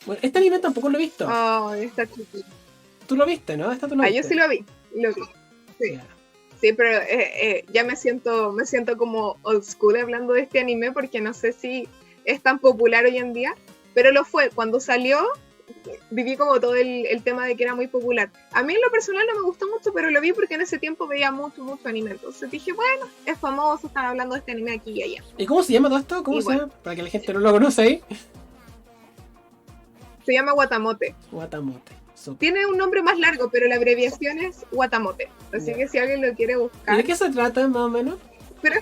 Bueno, este anime tampoco lo he visto. Oh, está chiquito. Tú lo viste, ¿no? Esta tú lo viste. Yo sí lo vi. Sí. Yeah. Sí, pero ya me siento como old school hablando de este anime porque no sé si es tan popular hoy en día, pero lo fue. Cuando salió, viví como todo el tema de que era muy popular. A mí en lo personal no me gustó mucho, pero lo vi porque en ese tiempo veía mucho anime. Entonces dije, bueno, es famoso, están hablando de este anime aquí y allá. ¿Y cómo se llama todo esto? ¿Cómo se llama? Para que la gente no lo conoce ahí. Se llama Watamote. Tiene un nombre más largo, pero la abreviación es Watamote. Así que si alguien lo quiere buscar. ¿Y de qué se trata, más o menos? Pero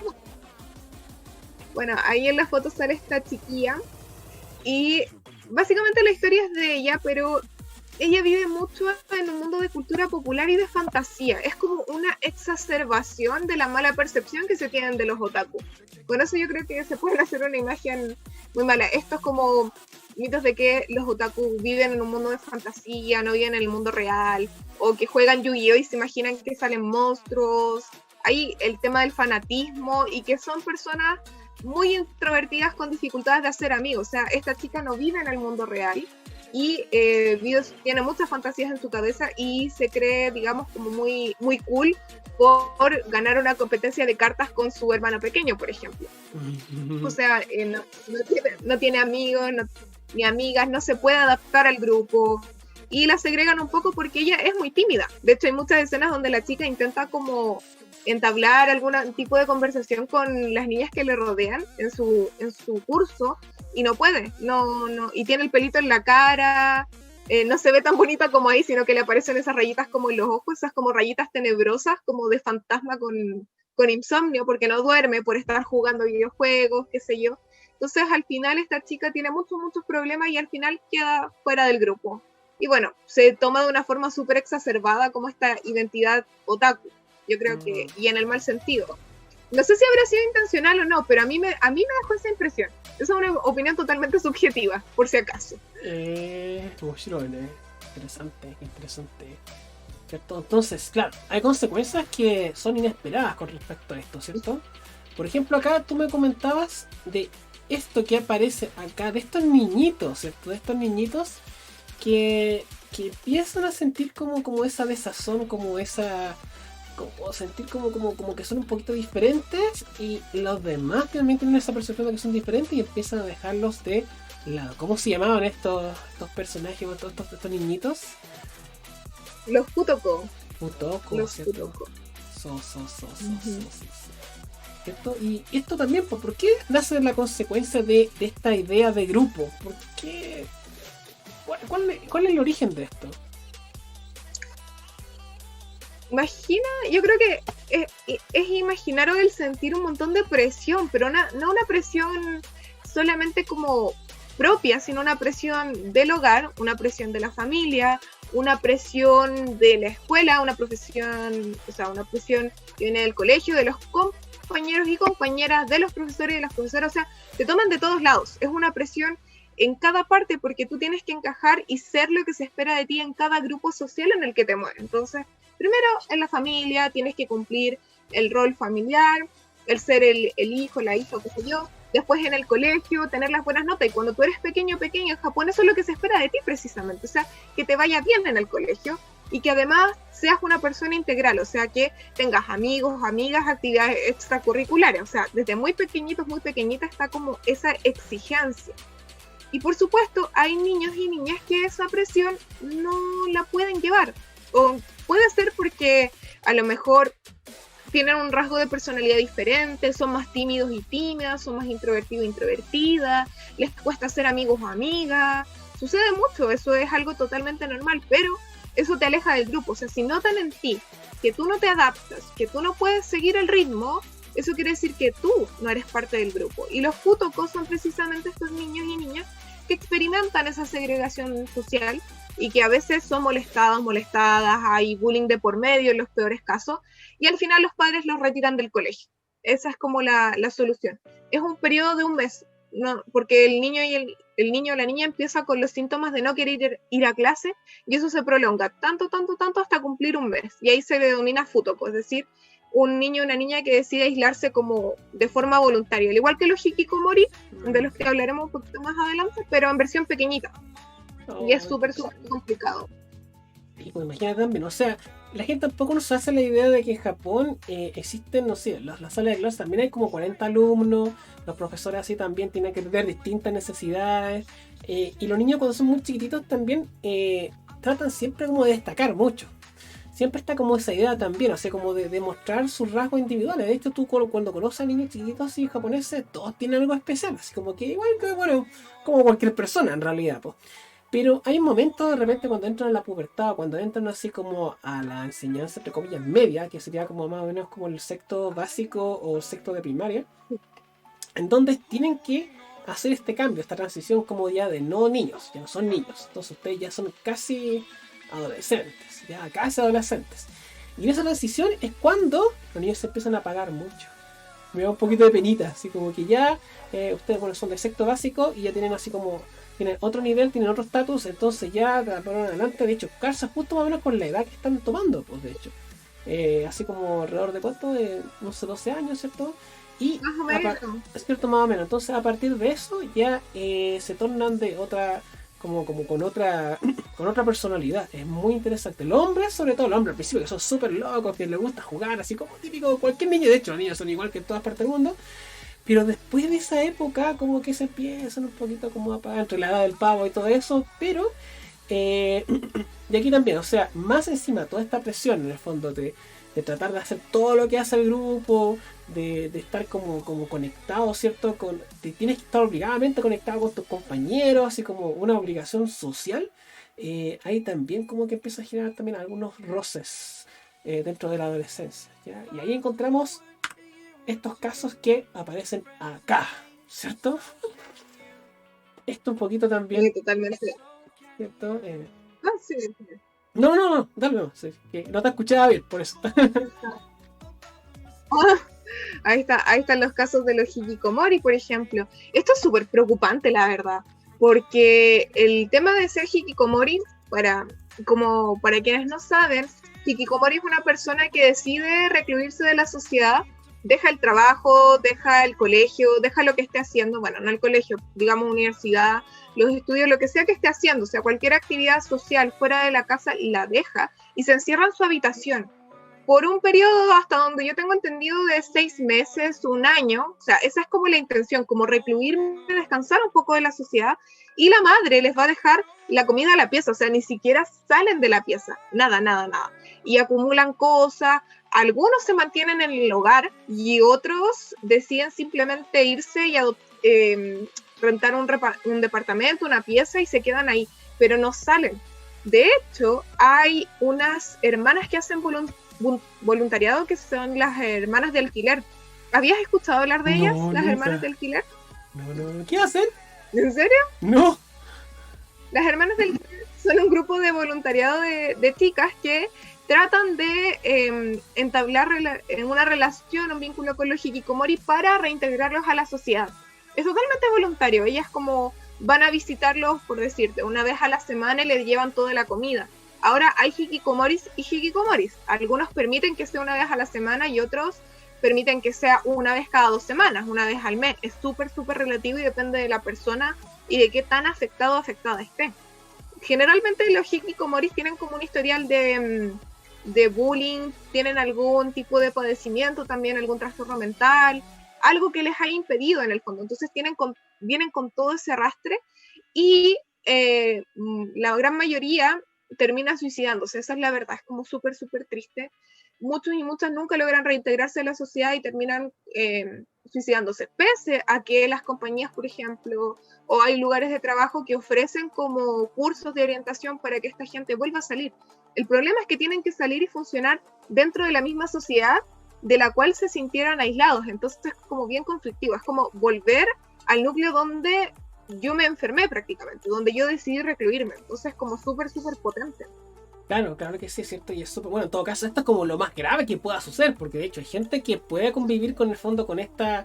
bueno, ahí en la foto sale esta chiquilla. Y básicamente la historia es de ella, pero ella vive mucho en un mundo de cultura popular y de fantasía. Es como una exacerbación de la mala percepción que se tienen de los otaku. Con eso yo creo que se puede hacer una imagen muy mala. Esto es como mitos de que los otaku viven en un mundo de fantasía, no viven en el mundo real, o que juegan Yu-Gi-Oh! Y se imaginan que salen monstruos. Hay el tema del fanatismo y que son personas muy introvertidas con dificultades de hacer amigos. O sea, esta chica no vive en el mundo real y tiene muchas fantasías en su cabeza y se cree, digamos, como muy cool por ganar una competencia de cartas con su hermano pequeño, por ejemplo. O sea, no tiene amigos, ni amigas, no se puede adaptar al grupo y la segregan un poco porque ella es muy tímida. De hecho, hay muchas escenas donde la chica intenta como entablar algún tipo de conversación con las niñas que le rodean en su curso y no puede, no, y tiene el pelito en la cara, no se ve tan bonita como ahí, sino que le aparecen esas rayitas como en los ojos, esas como rayitas tenebrosas, como de fantasma con insomnio, porque no duerme por estar jugando videojuegos, qué sé yo. Entonces al final esta chica tiene muchos problemas y al final queda fuera del grupo. Y bueno, se toma de una forma súper exacerbada como esta identidad otaku. Yo creo que, y en el mal sentido. No sé si habrá sido intencional o no, pero a mí me dejó esa impresión. Esa es una opinión totalmente subjetiva, por si acaso. Interesante. ¿Cierto? Entonces, claro, hay consecuencias que son inesperadas con respecto a esto, ¿cierto? Por ejemplo, acá tú me comentabas de esto que aparece acá, de estos niñitos, ¿cierto? De estos niñitos que empiezan a sentir como esa desazón, como esa... como sentir como que son un poquito diferentes y los demás también tienen esa percepción de que son diferentes y empiezan a dejarlos de lado. ¿Cómo se llamaban estos personajes, estos niñitos? Los Futoko. Los Futoko. ¿Cierto? Y esto también, ¿por qué nace la consecuencia de esta idea de grupo? ¿Por qué? ¿Cuál es el origen de esto? Yo creo que es imaginar el sentir un montón de presión, pero no una presión solamente como propia, sino una presión del hogar, una presión de la familia, una presión de la escuela, una presión que viene del colegio, de los compañeros y compañeras, de los profesores y de las profesoras, o sea, te toman de todos lados, es una presión en cada parte porque tú tienes que encajar y ser lo que se espera de ti en cada grupo social en el que te mueves. Entonces, primero en la familia tienes que cumplir el rol familiar, el ser el hijo, la hija, qué sé yo. Después en el colegio, tener las buenas notas. Y cuando tú eres pequeño en Japón, eso es lo que se espera de ti precisamente. O sea, que te vaya bien en el colegio y que además seas una persona integral. O sea, que tengas amigos, amigas, actividades extracurriculares. O sea, desde muy pequeñitos, muy pequeñita está como esa exigencia. Y por supuesto, hay niños y niñas que esa presión no la pueden llevar. O puede ser porque a lo mejor tienen un rasgo de personalidad diferente, son más tímidos y tímidas, son más introvertidos e introvertidas, les cuesta ser amigos o amigas, sucede mucho, eso es algo totalmente normal, pero eso te aleja del grupo. O sea, si notan en ti que tú no te adaptas, que tú no puedes seguir el ritmo, eso quiere decir que tú no eres parte del grupo. Y los futocos son precisamente estos niños y niñas que experimentan esa segregación social y que a veces son molestadas, hay bullying de por medio en los peores casos, y al final los padres los retiran del colegio. Esa es como la solución. Es un periodo de un mes, no, porque el niño o la niña empieza con los síntomas de no querer ir a clase, y eso se prolonga tanto hasta cumplir un mes, y ahí se denomina futoco, es decir, un niño o una niña que decide aislarse como de forma voluntaria, al igual que los hikikomori, de los que hablaremos un poquito más adelante, pero en versión pequeñita. Y es súper complicado. Y pues imagínate también, o sea, la gente tampoco nos hace la idea de que en Japón existen, no sé, las salas de clase también hay como 40 alumnos, los profesores así también tienen que tener distintas necesidades, y los niños cuando son muy chiquititos también tratan siempre como de destacar mucho. Siempre está como esa idea también, o sea, como de mostrar sus rasgos individuales. De hecho, tú cuando conoces a niños chiquititos así japoneses, todos tienen algo especial, así como que igual que, bueno, como cualquier persona en realidad, pues. Pero hay un momento de repente cuando entran a la pubertad, cuando entran así como a la enseñanza, entre comillas, media, que sería como más o menos como el sexto básico o sexto de primaria, en donde tienen que hacer este cambio, esta transición como ya de no niños, ya no son niños, entonces ustedes ya son casi adolescentes, ya casi adolescentes. Y en esa transición es cuando los niños se empiezan a apagar mucho. Me da un poquito de penita, así como que ya ustedes bueno, son de sexto básico y ya tienen así como, tienen otro nivel, tienen otro estatus, entonces ya de ahora en adelante, de hecho, calza justo más o menos con la edad que están tomando, pues de hecho. Así como alrededor de cuánto, de no sé, 12 años, ¿cierto? Y Más o menos. es cierto, más o menos. Entonces a partir de eso ya se tornan de otra, como con otra con otra personalidad. Es muy interesante. Los hombres, sobre todo los hombres al principio, que son súper locos, que les gusta jugar, así como típico de cualquier niño. De hecho, los niños son igual que en todas partes del mundo. Pero después de esa época, como que se empiezan un poquito como a apagar entre la edad del pavo y todo eso. Pero, y aquí también, o sea, más encima toda esta presión en el fondo de tratar de hacer todo lo que hace el grupo, de estar como conectado, ¿cierto? Tienes que estar obligadamente conectado con tus compañeros, así como una obligación social. Ahí también como que empieza a generar también algunos roces dentro de la adolescencia, ¿ya? Y ahí encontramos estos casos que aparecen acá, ¿cierto? Esto un poquito también, Sí, totalmente. ¿cierto? Sí. No, dale, no, sí, que no te escuchaba bien, por eso. Ahí están los casos de los hikikomori, por ejemplo. Esto es súper preocupante, la verdad, porque el tema de ser hikikomori, para quienes no saben, hikikomori es una persona que decide recluirse de la sociedad, deja el trabajo, deja el colegio, deja lo que esté haciendo, bueno, no el colegio, digamos universidad, los estudios, lo que sea que esté haciendo, o sea, cualquier actividad social fuera de la casa la deja y se encierra en su habitación por un periodo, hasta donde yo tengo entendido, de 6 meses, un año. O sea, esa es como la intención, como recluirme, descansar un poco de la sociedad, y la madre les va a dejar la comida a la pieza, o sea, ni siquiera salen de la pieza, nada, y acumulan cosas. Algunos se mantienen en el hogar y otros deciden simplemente irse y rentar un departamento, una pieza, y se quedan ahí, pero no salen. De hecho, hay unas hermanas que hacen voluntariado, que son las hermanas de alquiler. ¿Habías escuchado hablar de ellas? Las Nunca. hermanas de alquiler. No. ¿Qué hacen? ¿En serio? No. Las hermanas de alquiler son un grupo de voluntariado de chicas que tratan de entablar una relación, un vínculo con los hikikomori para reintegrarlos a la sociedad. Es totalmente voluntario. Ellas como van a visitarlos, por decirte, una vez a la semana y les llevan toda la comida. Ahora hay hikikomoris y hikikomoris. Algunos permiten que sea una vez a la semana y otros permiten que sea una vez cada 2 semanas, una vez al mes. Es súper relativo y depende de la persona y de qué tan afectado o afectada esté. Generalmente los hikikomoris tienen como un historial de bullying, tienen algún tipo de padecimiento, también algún trastorno mental, algo que les haya impedido en el fondo. Entonces vienen con todo ese arrastre y la gran mayoría termina suicidándose. Esa es la verdad, es como súper, súper triste. Muchos y muchas nunca logran reintegrarse a la sociedad y terminan suicidándose, pese a que las compañías, por ejemplo, o hay lugares de trabajo que ofrecen como cursos de orientación para que esta gente vuelva a salir. El problema es que tienen que salir y funcionar dentro de la misma sociedad de la cual se sintieran aislados. Entonces es como bien conflictivo, es como volver al núcleo donde yo me enfermé prácticamente, donde yo decidí recluirme. Entonces es como súper, súper potente. Claro, claro que sí, es cierto, y es súper bueno. En todo caso, esto es como lo más grave que pueda suceder, porque de hecho hay gente que puede convivir con el fondo con esta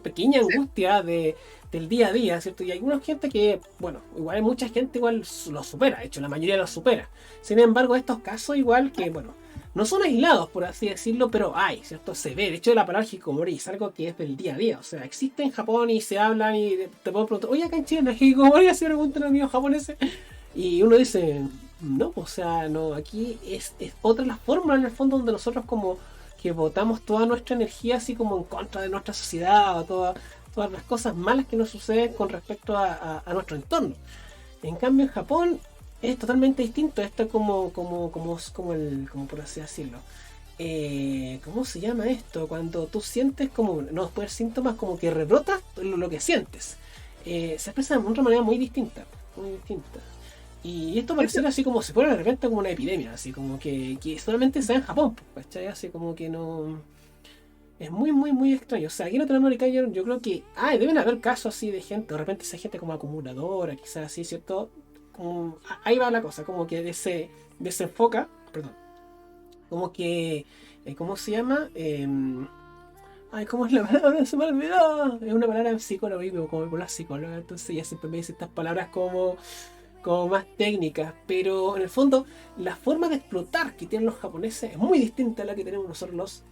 pequeña angustia del día a día, ¿cierto? Y hay alguna gente que, bueno, igual hay mucha gente igual lo supera, de hecho la mayoría lo supera. Sin embargo, estos casos igual que, bueno, no son aislados, por así decirlo, pero hay, ¿cierto? Se ve. De hecho, la palabra hikikomori es algo que es del día a día. O sea, existe en Japón y se hablan y te puedo preguntar, oye, acá en Chile, ¿no es hikikomori? Así me preguntan a los amigos japoneses. Y uno dice, no, o sea, no, aquí es otra la fórmula en el fondo donde nosotros como que botamos toda nuestra energía así como en contra de nuestra sociedad o todas las cosas malas que nos suceden con respecto a nuestro entorno. En cambio en Japón es totalmente distinto, esto como por así decirlo. ¿Cómo se llama esto? Cuando tú sientes como, no, puede ser síntomas como que rebrotas lo que sientes. Se expresa de otra manera muy distinta, muy distinta. Y esto pareciera así como si fuera de repente como una epidemia, así como que solamente se da en Japón, ¿cachai? Así como que no... Es muy, muy, muy extraño. O sea, aquí en Latinoamérica yo creo que... deben haber casos así de gente, de repente esa gente como acumuladora, quizás así, ¿cierto? Como, ahí va la cosa, como que desenfoca, perdón, como que... ¿cómo se llama? ¿Cómo es la palabra? Se me olvidó. Es una palabra psicóloga, como con la psicóloga, entonces ya siempre me dice estas palabras como más técnicas, pero en el fondo la forma de explotar que tienen los japoneses es muy distinta a la que tenemos nosotros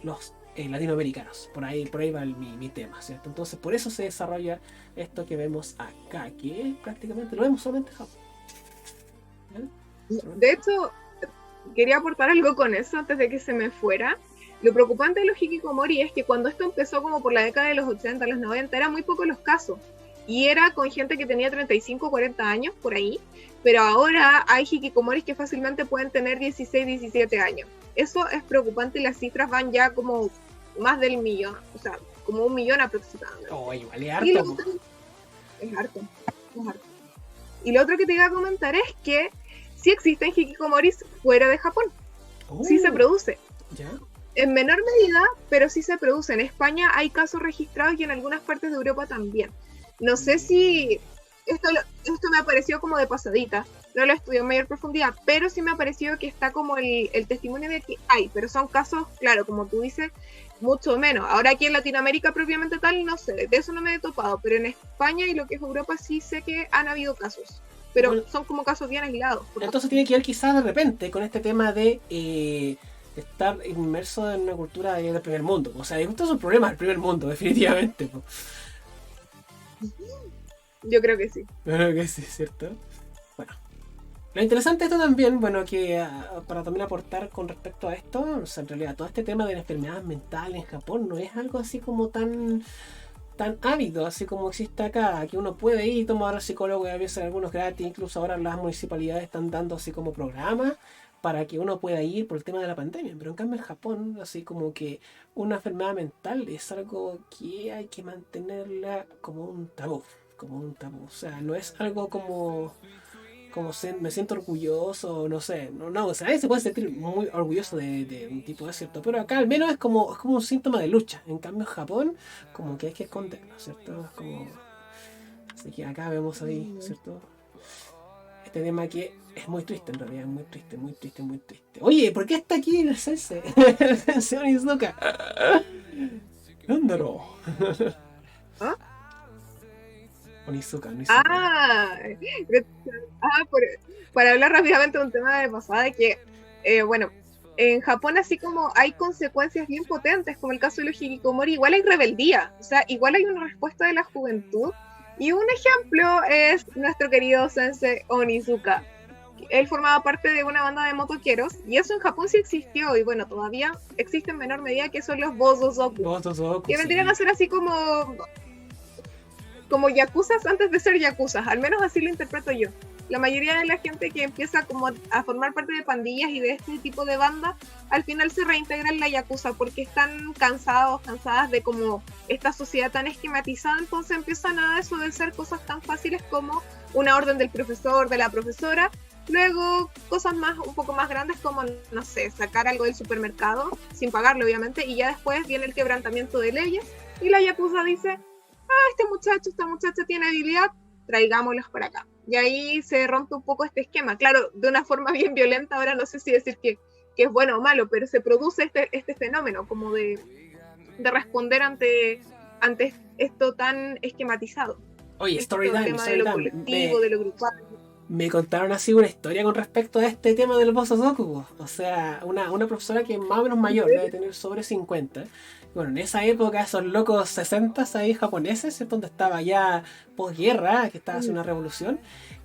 los latinoamericanos. Por ahí va mi tema, ¿cierto? Entonces por eso se desarrolla esto que vemos acá, que prácticamente lo vemos solamente en Japón. De hecho, quería aportar algo con eso antes de que se me fuera. Lo preocupante de los hikikomori es que cuando esto empezó como por la década de los 80, los 90, eran muy pocos los casos. Y era con gente que tenía 35, 40 años, por ahí. Pero ahora hay hikikomoris que fácilmente pueden tener 16, 17 años. Eso es preocupante y las cifras van ya como más del millón. O sea, como 1 millón aproximadamente. Igual es harto. Es harto. Y lo otro que te iba a comentar es que sí existen hikikomoris fuera de Japón. Sí se produce. ¿Ya? En menor medida, pero sí se produce. En España hay casos registrados y en algunas partes de Europa también. No sé si esto me apareció como de pasadita, no lo estudié en mayor profundidad, pero sí me ha parecido que está como el testimonio de que hay, pero son casos, claro, como tú dices, mucho menos. Ahora aquí en Latinoamérica propiamente tal, no sé, de eso no me he topado, pero en España y lo que es Europa sí sé que han habido casos, pero bueno, son como casos bien aislados. Entonces tiene que ver quizás de repente con este tema de estar inmerso en una cultura del primer mundo. O sea, estos son problemas del primer mundo, definitivamente. Yo creo que sí. Creo que sí, ¿cierto? Bueno, lo interesante esto también, bueno, que para también aportar con respecto a esto, o sea, en realidad todo este tema de la enfermedad mental en Japón no es algo así como tan ávido, así como existe acá, que uno puede ir y tomar al psicólogo y a veces algunos gratis, incluso ahora las municipalidades están dando así como programas para que uno pueda ir por el tema de la pandemia, pero en cambio en Japón, así como que una enfermedad mental es algo que hay que mantenerla como un tabú, o sea, no es algo como me siento orgulloso, no sé, o sea, nadie se puede sentir muy orgulloso de un tipo de cierto, pero acá al menos es como un síntoma de lucha, en cambio en Japón como que hay que esconderlo, ¿cierto? Es como... Así que acá vemos ahí, ¿cierto? Este tema que es muy triste en realidad, muy triste. Oye, ¿por qué está aquí el Sensei? El Sensei Onizuka. Ándalo. ¿Ah? Onizuka. Para hablar rápidamente de un tema de pasada, que, bueno, en Japón así como hay consecuencias bien potentes, como el caso de los hikikomori, igual hay rebeldía, o sea, igual hay una respuesta de la juventud, y un ejemplo es nuestro querido Sensei Onizuka. Él formaba parte de una banda de motoqueros, y eso en Japón sí existió, y bueno, todavía existe en menor medida, que son los Bosozoku, que vendrían a ser así como yakuzas antes de ser yakuzas, al menos así lo interpreto yo. la mayoría de la gente que empieza como a formar parte de pandillas y de este tipo de bandas, al final se reintegra en la yakuza porque están cansadas de como esta sociedad tan esquematizada, entonces empiezan a desobedecer cosas tan fáciles como una orden del profesor, de la profesora, luego cosas más, un poco más grandes como, no sé, sacar algo del supermercado, sin pagarlo obviamente, y ya después viene el quebrantamiento de leyes, y la yakuza dice, esta muchacha tiene habilidad, traigámoslos para acá. Y ahí se rompe un poco este esquema. Claro, de una forma bien violenta, ahora no sé si decir que es bueno o malo, pero se produce este fenómeno como de responder ante esto tan esquematizado. Oye, story time, de lo colectivo, de lo grupal. Me contaron así una historia con respecto a este tema del Bosozoku. O sea, una profesora que es más o menos mayor, debe tener sobre 50. Bueno, en esa época, esos locos 60 ahí japoneses, es donde estaba ya posguerra, que estaba haciendo una revolución,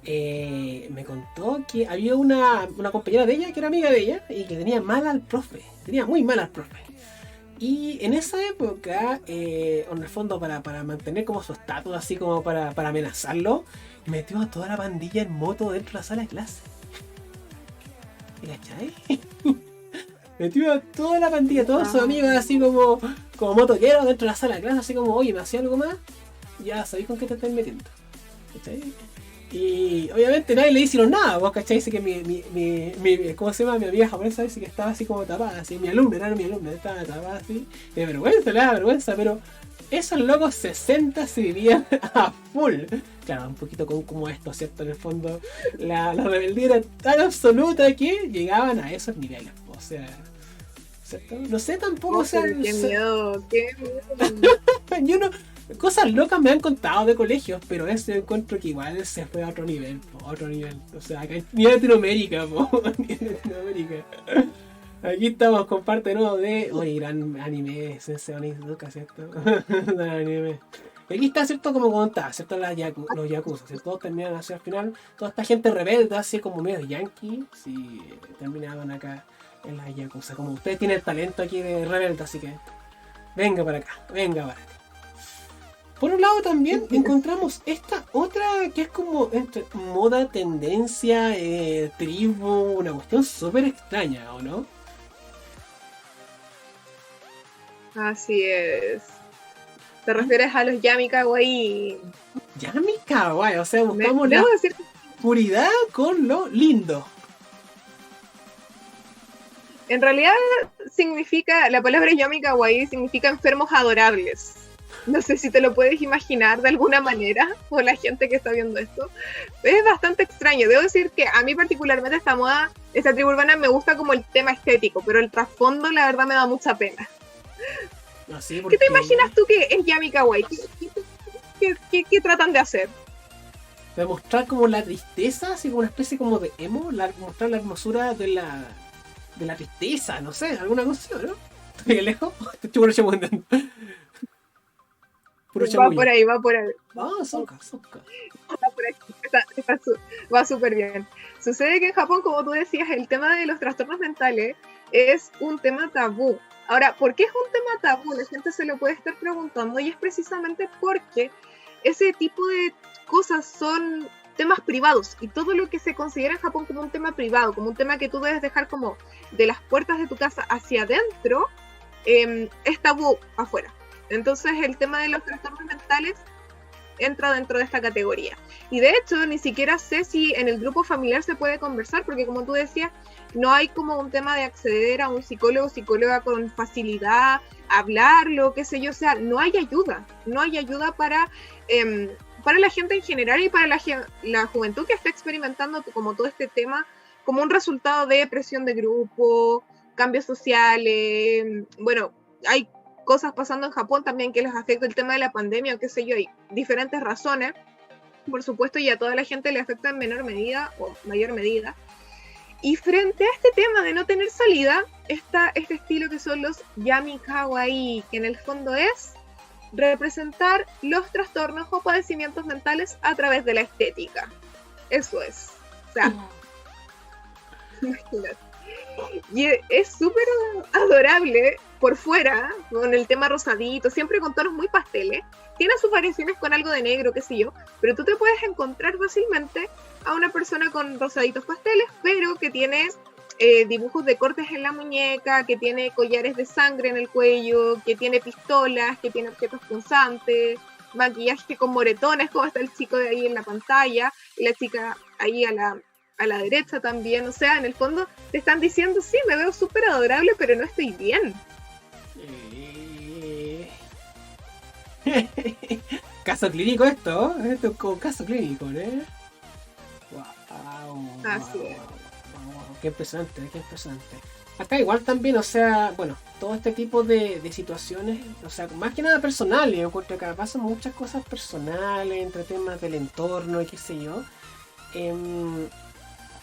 me contó que había una compañera de ella que era amiga de ella y que tenía mal al profe, tenía muy mal al profe. Y en esa época, en el fondo para mantener como su estatus, así como para amenazarlo, metió a toda la pandilla en moto dentro de la sala de clase. ¿Cachai? Metió a toda la pandilla, todos sus amigos así como motoqueros dentro de la sala de clase, así como, oye, ¿me hacía algo más? Ya sabéis con qué te estás metiendo. ¿Cachai? Y obviamente nadie le hicieron nada, vos cachai, dice que mi ¿cómo se llama? Mi amiga japonesa dice que estaba así como tapada, así, mi alumna, estaba tapada así, le da vergüenza, pero esos locos 60 se vivían a full. Claro, un poquito como esto, ¿cierto? En el fondo, la rebeldía era tan absoluta que llegaban a esos niveles, o sea, ¿cierto? No sé tampoco, o sea... ¡Qué miedo! Yo no... Cosas locas me han contado de colegios, pero ese encuentro que igual se fue a otro nivel, O sea, acá ni en Latinoamérica, ni en Latinoamérica. Aquí estamos con parte nuevo de... Oye, gran anime, Sensei Onizuka, ¿cierto? Gran anime. Y aquí está, ¿cierto? Como contaba, ¿cierto? Los yakuza, ¿cierto? Todos terminan así al final. Toda esta gente rebelde, así como medio yankee, si terminaban acá en la yakuza. Como ustedes tienen el talento aquí de rebelde, así que... Venga para acá. Por un lado también encontramos esta otra que es como entre moda, tendencia, tribu, una cuestión súper extraña, ¿o no? Así es. ¿Te refieres a los Yami Kawaii? Yami Kawaii, o sea, buscamos la puridad con lo lindo. En realidad significa, la palabra Yami Kawaii significa enfermos adorables. No sé si te lo puedes imaginar de alguna manera, o la gente que está viendo esto. Es bastante extraño. Debo decir que a mí particularmente esta moda, esta tribu urbana, me gusta como el tema estético, pero el trasfondo la verdad me da mucha pena. No, sí, porque... ¿Qué te imaginas tú que es Yami Kawaii? ¿Qué tratan de hacer? De mostrar como la tristeza, así como una especie como de emo, mostrar la hermosura de la tristeza, no sé, alguna cosa, ¿no? ¿Estoy lejos? Estoy chamullando. Va por ahí. Soca. Va por ahí. Va súper bien. Sucede que en Japón, como tú decías, el tema de los trastornos mentales es un tema tabú. Ahora, ¿por qué es un tema tabú? La gente se lo puede estar preguntando, y es precisamente porque ese tipo de cosas son temas privados, y todo lo que se considera en Japón como un tema privado, como un tema que tú debes dejar como de las puertas de tu casa hacia adentro, es tabú afuera. Entonces el tema de los trastornos mentales entra dentro de esta categoría. Y de hecho, ni siquiera sé si en el grupo familiar se puede conversar, porque como tú decías, no hay como un tema de acceder a un psicóloga con facilidad, hablarlo, qué sé yo, o sea, no hay ayuda para la gente en general y para la juventud que está experimentando como todo este tema, como un resultado de presión de grupo, cambios sociales, bueno, hay cosas pasando en Japón también que les afecta el tema de la pandemia o qué sé yo, hay diferentes razones, por supuesto, y a toda la gente le afecta en menor medida o mayor medida. Y frente a este tema de no tener salida, está este estilo que son los Yami Kawaii, que en el fondo es representar los trastornos o padecimientos mentales a través de la estética. Eso es. O sea, imagínate. Y es súper adorable por fuera, con el tema rosadito, siempre con tonos muy pasteles. Tiene sus variaciones con algo de negro, qué sé yo, pero tú te puedes encontrar fácilmente a una persona con rosaditos pasteles, pero que tiene dibujos de cortes en la muñeca, que tiene collares de sangre en el cuello, que tiene pistolas, que tiene objetos punzantes, maquillaje con moretones, como está el chico de ahí en la pantalla, y la chica ahí a la derecha también. O sea, en el fondo te están diciendo, sí, me veo súper adorable, pero no estoy bien. Caso clínico esto es como caso clínico, ¿eh? Wow, Así es. wow, qué impresionante, qué impresionante. Acá igual también, o sea, bueno, todo este tipo de situaciones, o sea, más que nada personales, yo encuentro que acá pasan muchas cosas personales, entre temas del entorno y qué sé yo.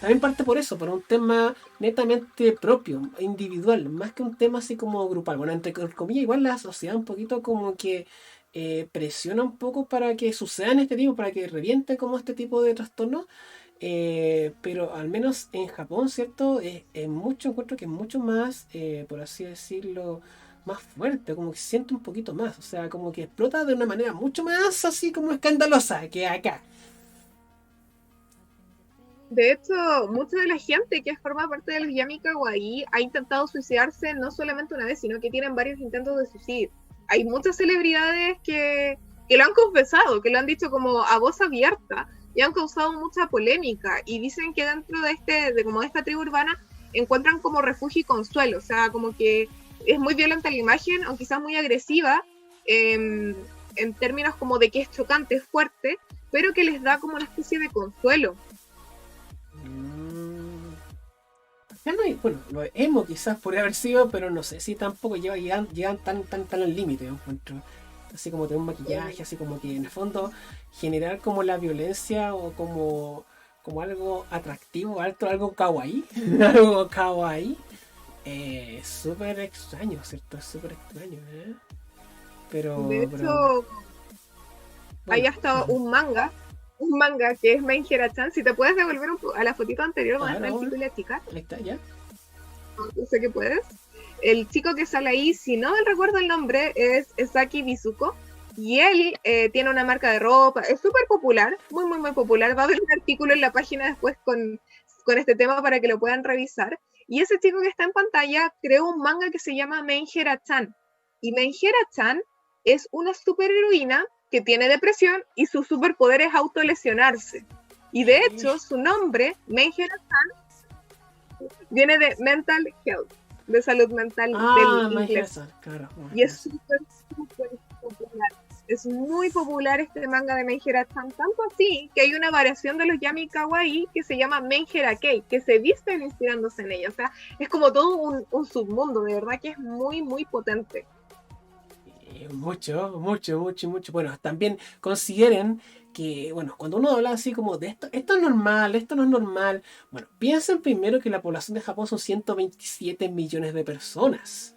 También parte por eso, por un tema netamente propio, individual, más que un tema así como grupal. Bueno, entre comillas, igual la sociedad un poquito como que presiona un poco para que sucedan este tipo, para que revienten como este tipo de trastornos. Pero al menos en Japón, ¿cierto? Es mucho, encuentro que es mucho más, por así decirlo, más fuerte, como que se siente un poquito más. O sea, como que explota de una manera mucho más así como escandalosa que acá. De hecho, mucha de la gente que forma parte de los Yami Kawaii ha intentado suicidarse no solamente una vez, sino que tienen varios intentos de suicidio. Hay muchas celebridades que lo han confesado, que lo han dicho como a voz abierta y han causado mucha polémica. Y dicen que dentro de como de esta tribu urbana encuentran como refugio y consuelo. O sea, como que es muy violenta la imagen, o quizás muy agresiva, en términos como de que es chocante, es fuerte, pero que les da como una especie de consuelo. Ya no hay, bueno, lo emo quizás podría haber sido, pero no sé si tampoco llegan tan al límite, yo encuentro. Así como tener un maquillaje, así como que en el fondo generar como la violencia o como algo atractivo, algo kawaii, algo kawaii, es súper extraño, ¿cierto? Es súper extraño, ¿eh? De Pero, hecho, hay bueno, hasta un manga que es Main Hera-chan. Si te puedes devolver a la fotito anterior donde está el claro, chico y la chica, ahí está, ya. no sé qué puedes. El chico que sale ahí, si no me recuerdo el nombre, es Esaki Bizuko. Y él tiene una marca de ropa, es súper popular, muy, muy, muy popular. Va a haber un artículo en la página después con este tema para que lo puedan revisar. Y ese chico que está en pantalla creó un manga que se llama Main Hera-chan. Y Main Hera-chan es una superheroína que tiene depresión y su superpoder es autolesionarse. Y de hecho, su nombre, Main Hera-chan, viene de mental health, de salud mental del inglés. Claro. Y es súper, súper popular. Es muy popular este manga de Menjera-chan, tanto así que hay una variación de los Yami Kawaii que se llama Menjera-kei, que se visten inspirándose en ella. O sea, es como todo un submundo, de verdad que es muy, muy potente. Mucho, mucho, mucho, mucho. Bueno, también consideren que, bueno, cuando uno habla así como de esto es normal, esto no es normal, bueno, piensen primero que la población de Japón son 127 millones de personas.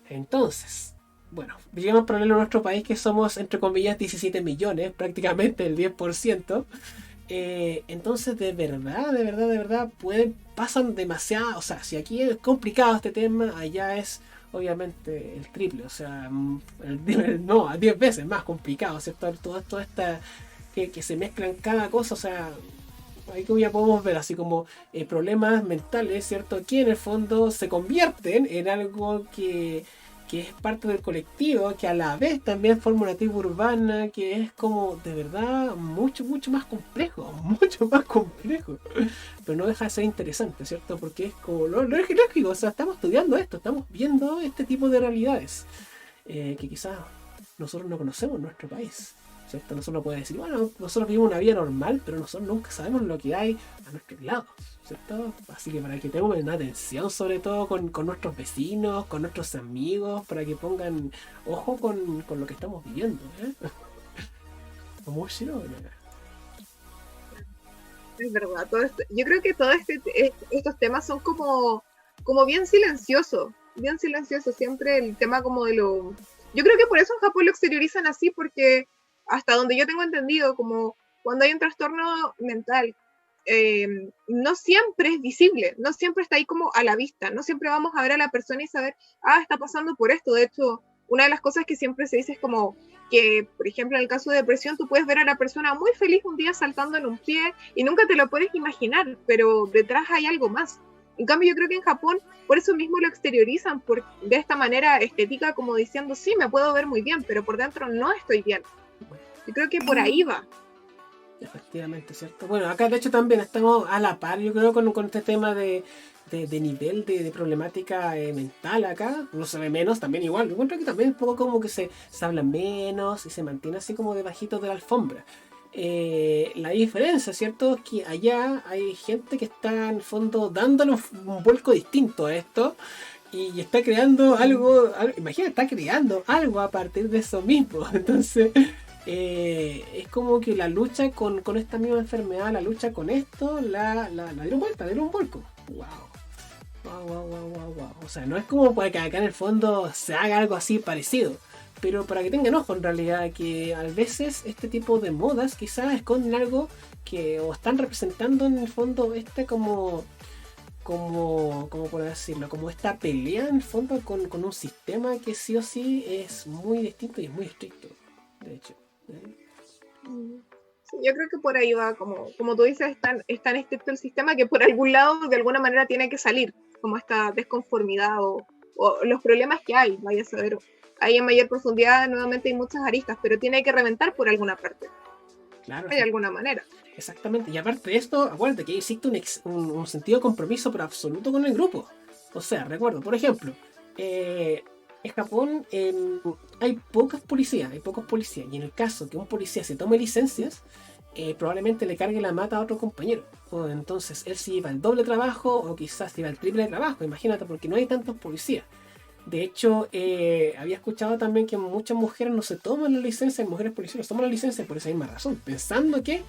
Entonces, bueno, vivimos paralelo a nuestro país que somos, entre comillas, 17 millones, prácticamente el 10%. Entonces, de verdad, pasan demasiado. O sea, si aquí es complicado este tema, allá es obviamente el triple. O sea, no, a 10 veces más complicado, ¿cierto? Todo esta que se mezclan cada cosa, o sea. Ahí como ya podemos ver así como problemas mentales, ¿cierto? Que en el fondo se convierten en algo que es parte del colectivo, que a la vez también forma una tribu urbana, que es como de verdad mucho, mucho más complejo, mucho más complejo. Pero no deja de ser interesante, ¿cierto? Porque es como lo lógico, o sea, estamos estudiando esto, estamos viendo este tipo de realidades que quizás nosotros no conocemos en nuestro país. ¿Cierto? Nosotros no podemos decir, bueno, nosotros vivimos una vida normal, pero nosotros nunca sabemos lo que hay a nuestros lados, ¿cierto? Así que para que tengamos una atención sobre todo con nuestros vecinos, con nuestros amigos, para que pongan ojo con lo que estamos viviendo, ¿eh? Como yo, Es verdad, yo creo que todos estos temas son como bien silenciosos, siempre el tema como de lo... Yo creo que por eso en Japón lo exteriorizan así, porque hasta donde yo tengo entendido, como cuando hay un trastorno mental no siempre es visible, no siempre está ahí como a la vista, no siempre vamos a ver a la persona y saber, está pasando por esto. De hecho, una de las cosas que siempre se dice es como que, por ejemplo, en el caso de depresión, tú puedes ver a la persona muy feliz un día saltando en un pie y nunca te lo puedes imaginar, pero detrás hay algo más. En cambio, yo creo que en Japón, por eso mismo lo exteriorizan de esta manera estética, como diciendo, sí, me puedo ver muy bien, pero por dentro no estoy bien. Yo creo que por ahí va. Efectivamente, ¿cierto? Bueno, acá de hecho también estamos a la par, yo creo, con este tema de nivel de problemática mental acá. No se ve menos, también igual. Yo encuentro que también un poco como que se habla menos y se mantiene así como debajito de la alfombra. La diferencia, ¿cierto? Es que allá hay gente que está en el fondo dándole un vuelco distinto a esto y está creando algo, imagina, está creando algo a partir de eso mismo. Entonces, es como que la lucha con esta misma enfermedad, la lucha con esto, la dieron vuelta, dieron un vuelco. Wow. Wow. O sea, no es como para que acá en el fondo se haga algo así parecido. Pero para que tengan ojo, en realidad, que a veces este tipo de modas quizás esconden algo que o están representando en el fondo como por decirlo, como esta pelea en el fondo con un sistema que sí o sí es muy distinto y es muy estricto, de hecho. Sí, yo creo que por ahí va, como tú dices, es tan estricto el sistema que por algún lado de alguna manera tiene que salir, como esta desconformidad o los problemas que hay, vaya a saber. Ahí en mayor profundidad nuevamente hay muchas aristas, pero tiene que reventar por alguna parte. Claro. De alguna manera. Exactamente. Y aparte de esto, acuérdate que existe un sentido de compromiso pero absoluto con el grupo. O sea, recuerdo, por ejemplo, en Japón hay pocos policías. Y en el caso que un policía se tome licencias, probablemente le cargue la mata a otro compañero. O entonces él se lleva el doble trabajo o quizás se lleva el triple de trabajo. Imagínate, porque no hay tantos policías. De hecho, había escuchado también que muchas mujeres no se toman la licencia, mujeres policías no toman la licencia por esa misma razón, pensando que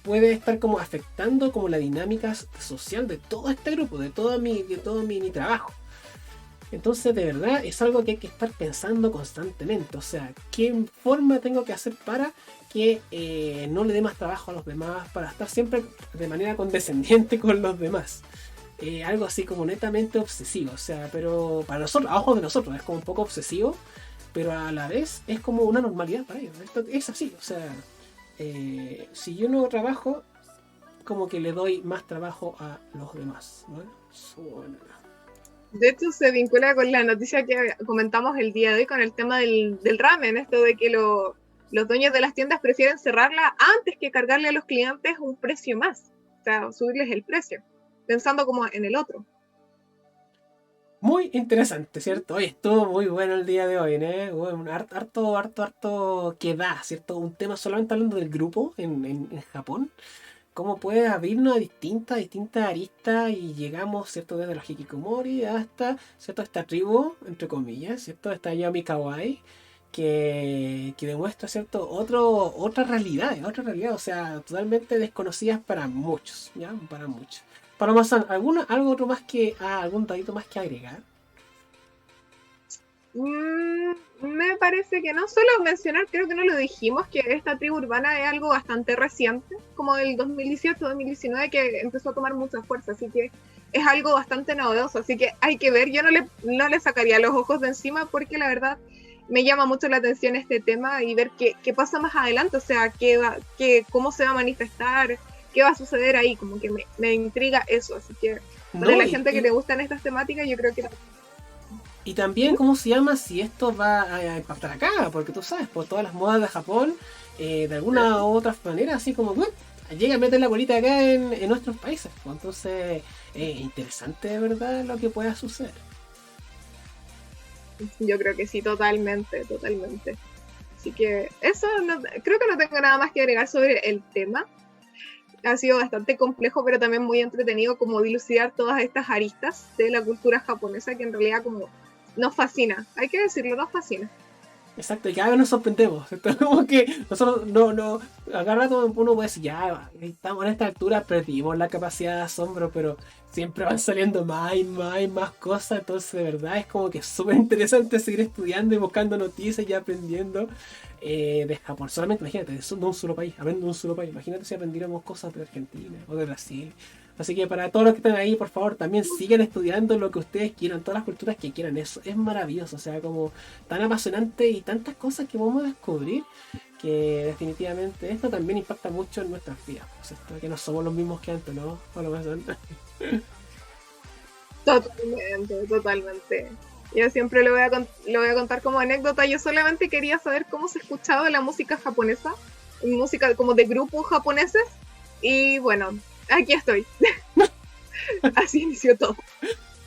puede estar como afectando como la dinámica social de todo este grupo, de todo mi trabajo. Entonces, de verdad, es algo que hay que estar pensando constantemente. O sea, ¿qué forma tengo que hacer para que no le dé más trabajo a los demás, para estar siempre de manera condescendiente con los demás? Algo así como netamente obsesivo, o sea, pero para nosotros, a ojos de nosotros, es como un poco obsesivo, pero a la vez es como una normalidad para ellos. Esto es así, o sea, si yo no trabajo, como que le doy más trabajo a los demás, ¿no? De hecho, se vincula con la noticia que comentamos el día de hoy con el tema del ramen, esto de que los dueños de las tiendas prefieren cerrarla antes que cargarle a los clientes un precio más, o sea, subirles el precio, pensando como en el otro. Muy interesante, ¿cierto? Hoy estuvo muy bueno el día de hoy, ¿no? Bueno, harto que da, ¿cierto? Un tema solamente hablando del grupo en Japón. Cómo puede abrirnos a distintas aristas y llegamos, ¿cierto? Desde los hikikomori hasta, ¿cierto? Esta tribu, entre comillas, ¿cierto? Esta Yami Kawaii, que demuestra, ¿cierto? Otra realidad, o sea, totalmente desconocidas para muchos, ¿ya? Para muchos. Para más, algo otro más algún datito más que agregar. Me parece que no, solo mencionar, creo que no lo dijimos, que esta tribu urbana es algo bastante reciente, como del 2018-2019, que empezó a tomar mucha fuerza, así que es algo bastante novedoso, así que hay que ver. Yo no le sacaría los ojos de encima, porque la verdad me llama mucho la atención este tema y ver qué pasa más adelante, o sea, cómo se va a manifestar, qué va a suceder ahí, como que me intriga eso, así que para la gente que le gustan estas temáticas, yo creo que... Y también, ¿cómo se llama? Si esto va a impactar acá, porque tú sabes, por todas las modas de Japón, de alguna u otra manera, así como, llega a meter la bolita acá en nuestros países. Entonces, interesante de verdad lo que pueda suceder. Yo creo que sí, totalmente. Así que eso, creo que no tengo nada más que agregar sobre el tema. Ha sido bastante complejo, pero también muy entretenido como dilucidar todas estas aristas de la cultura japonesa, que en realidad como nos fascina, hay que decirlo, nos fascina. Exacto, y cada vez nos sorprendemos. Entonces, como que nosotros a cada rato uno puede decir, ya, estamos en esta altura, perdimos la capacidad de asombro, pero siempre van saliendo más y más y más cosas. Entonces, de verdad, es como que es súper interesante seguir estudiando y buscando noticias y aprendiendo de Japón. Solamente imagínate, de un solo país, aprendo de un solo país. Imagínate si aprendiéramos cosas de Argentina o de Brasil. Así que para todos los que están ahí, por favor, también sigan estudiando lo que ustedes quieran, todas las culturas que quieran. Eso es maravilloso, o sea, como tan apasionante y tantas cosas que vamos a descubrir que definitivamente esto también impacta mucho en nuestras vidas, ¿cierto? Que no somos los mismos que antes, ¿no? O lo más Totalmente, totalmente. Yo siempre lo voy a contar como anécdota. Yo solamente quería saber cómo se escuchaba la música japonesa, música como de grupos japoneses. Y bueno, aquí estoy. Así inició todo.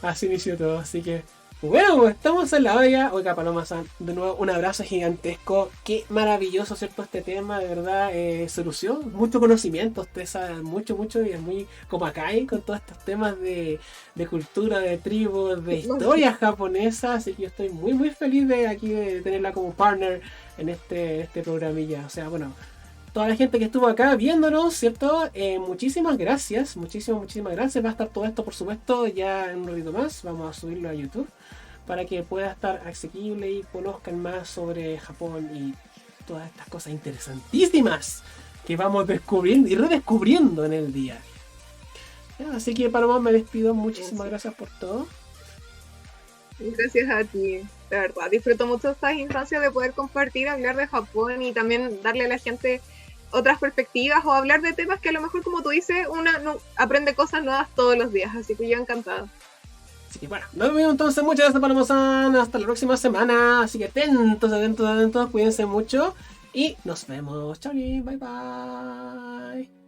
Así inició todo, así que bueno, pues estamos en la hora ya. Oiga, Paloma-san, de nuevo un abrazo gigantesco. Qué maravilloso, ¿cierto? Este tema, de verdad, solución. Mucho conocimiento, usted sabe mucho, mucho, y es muy como acá con todos estos temas de cultura, de tribus, de historia japonesa. Así que yo estoy muy, muy feliz de aquí de tenerla como partner en este programilla. O sea, bueno, toda la gente que estuvo acá viéndonos, ¿cierto? Muchísimas gracias, muchísimas gracias. Va a estar todo esto, por supuesto, ya en un ratito más. Vamos a subirlo a YouTube para que pueda estar asequible y conozcan más sobre Japón y todas estas cosas interesantísimas que vamos descubriendo y redescubriendo en el día. Ya, así que Paloma, me despido. Muchísimas gracias por todo. Gracias a ti, de verdad. Disfruto mucho estas instancias de poder compartir, hablar de Japón y también darle a la gente otras perspectivas o hablar de temas que a lo mejor, como tú dices, una no, aprende cosas nuevas todos los días. Así que yo encantada. Así que bueno, nos vemos entonces. Muchas gracias, Paloma-san. Hasta la próxima semana. Así que atentos. Cuídense mucho. Y nos vemos. Chau, bye bye.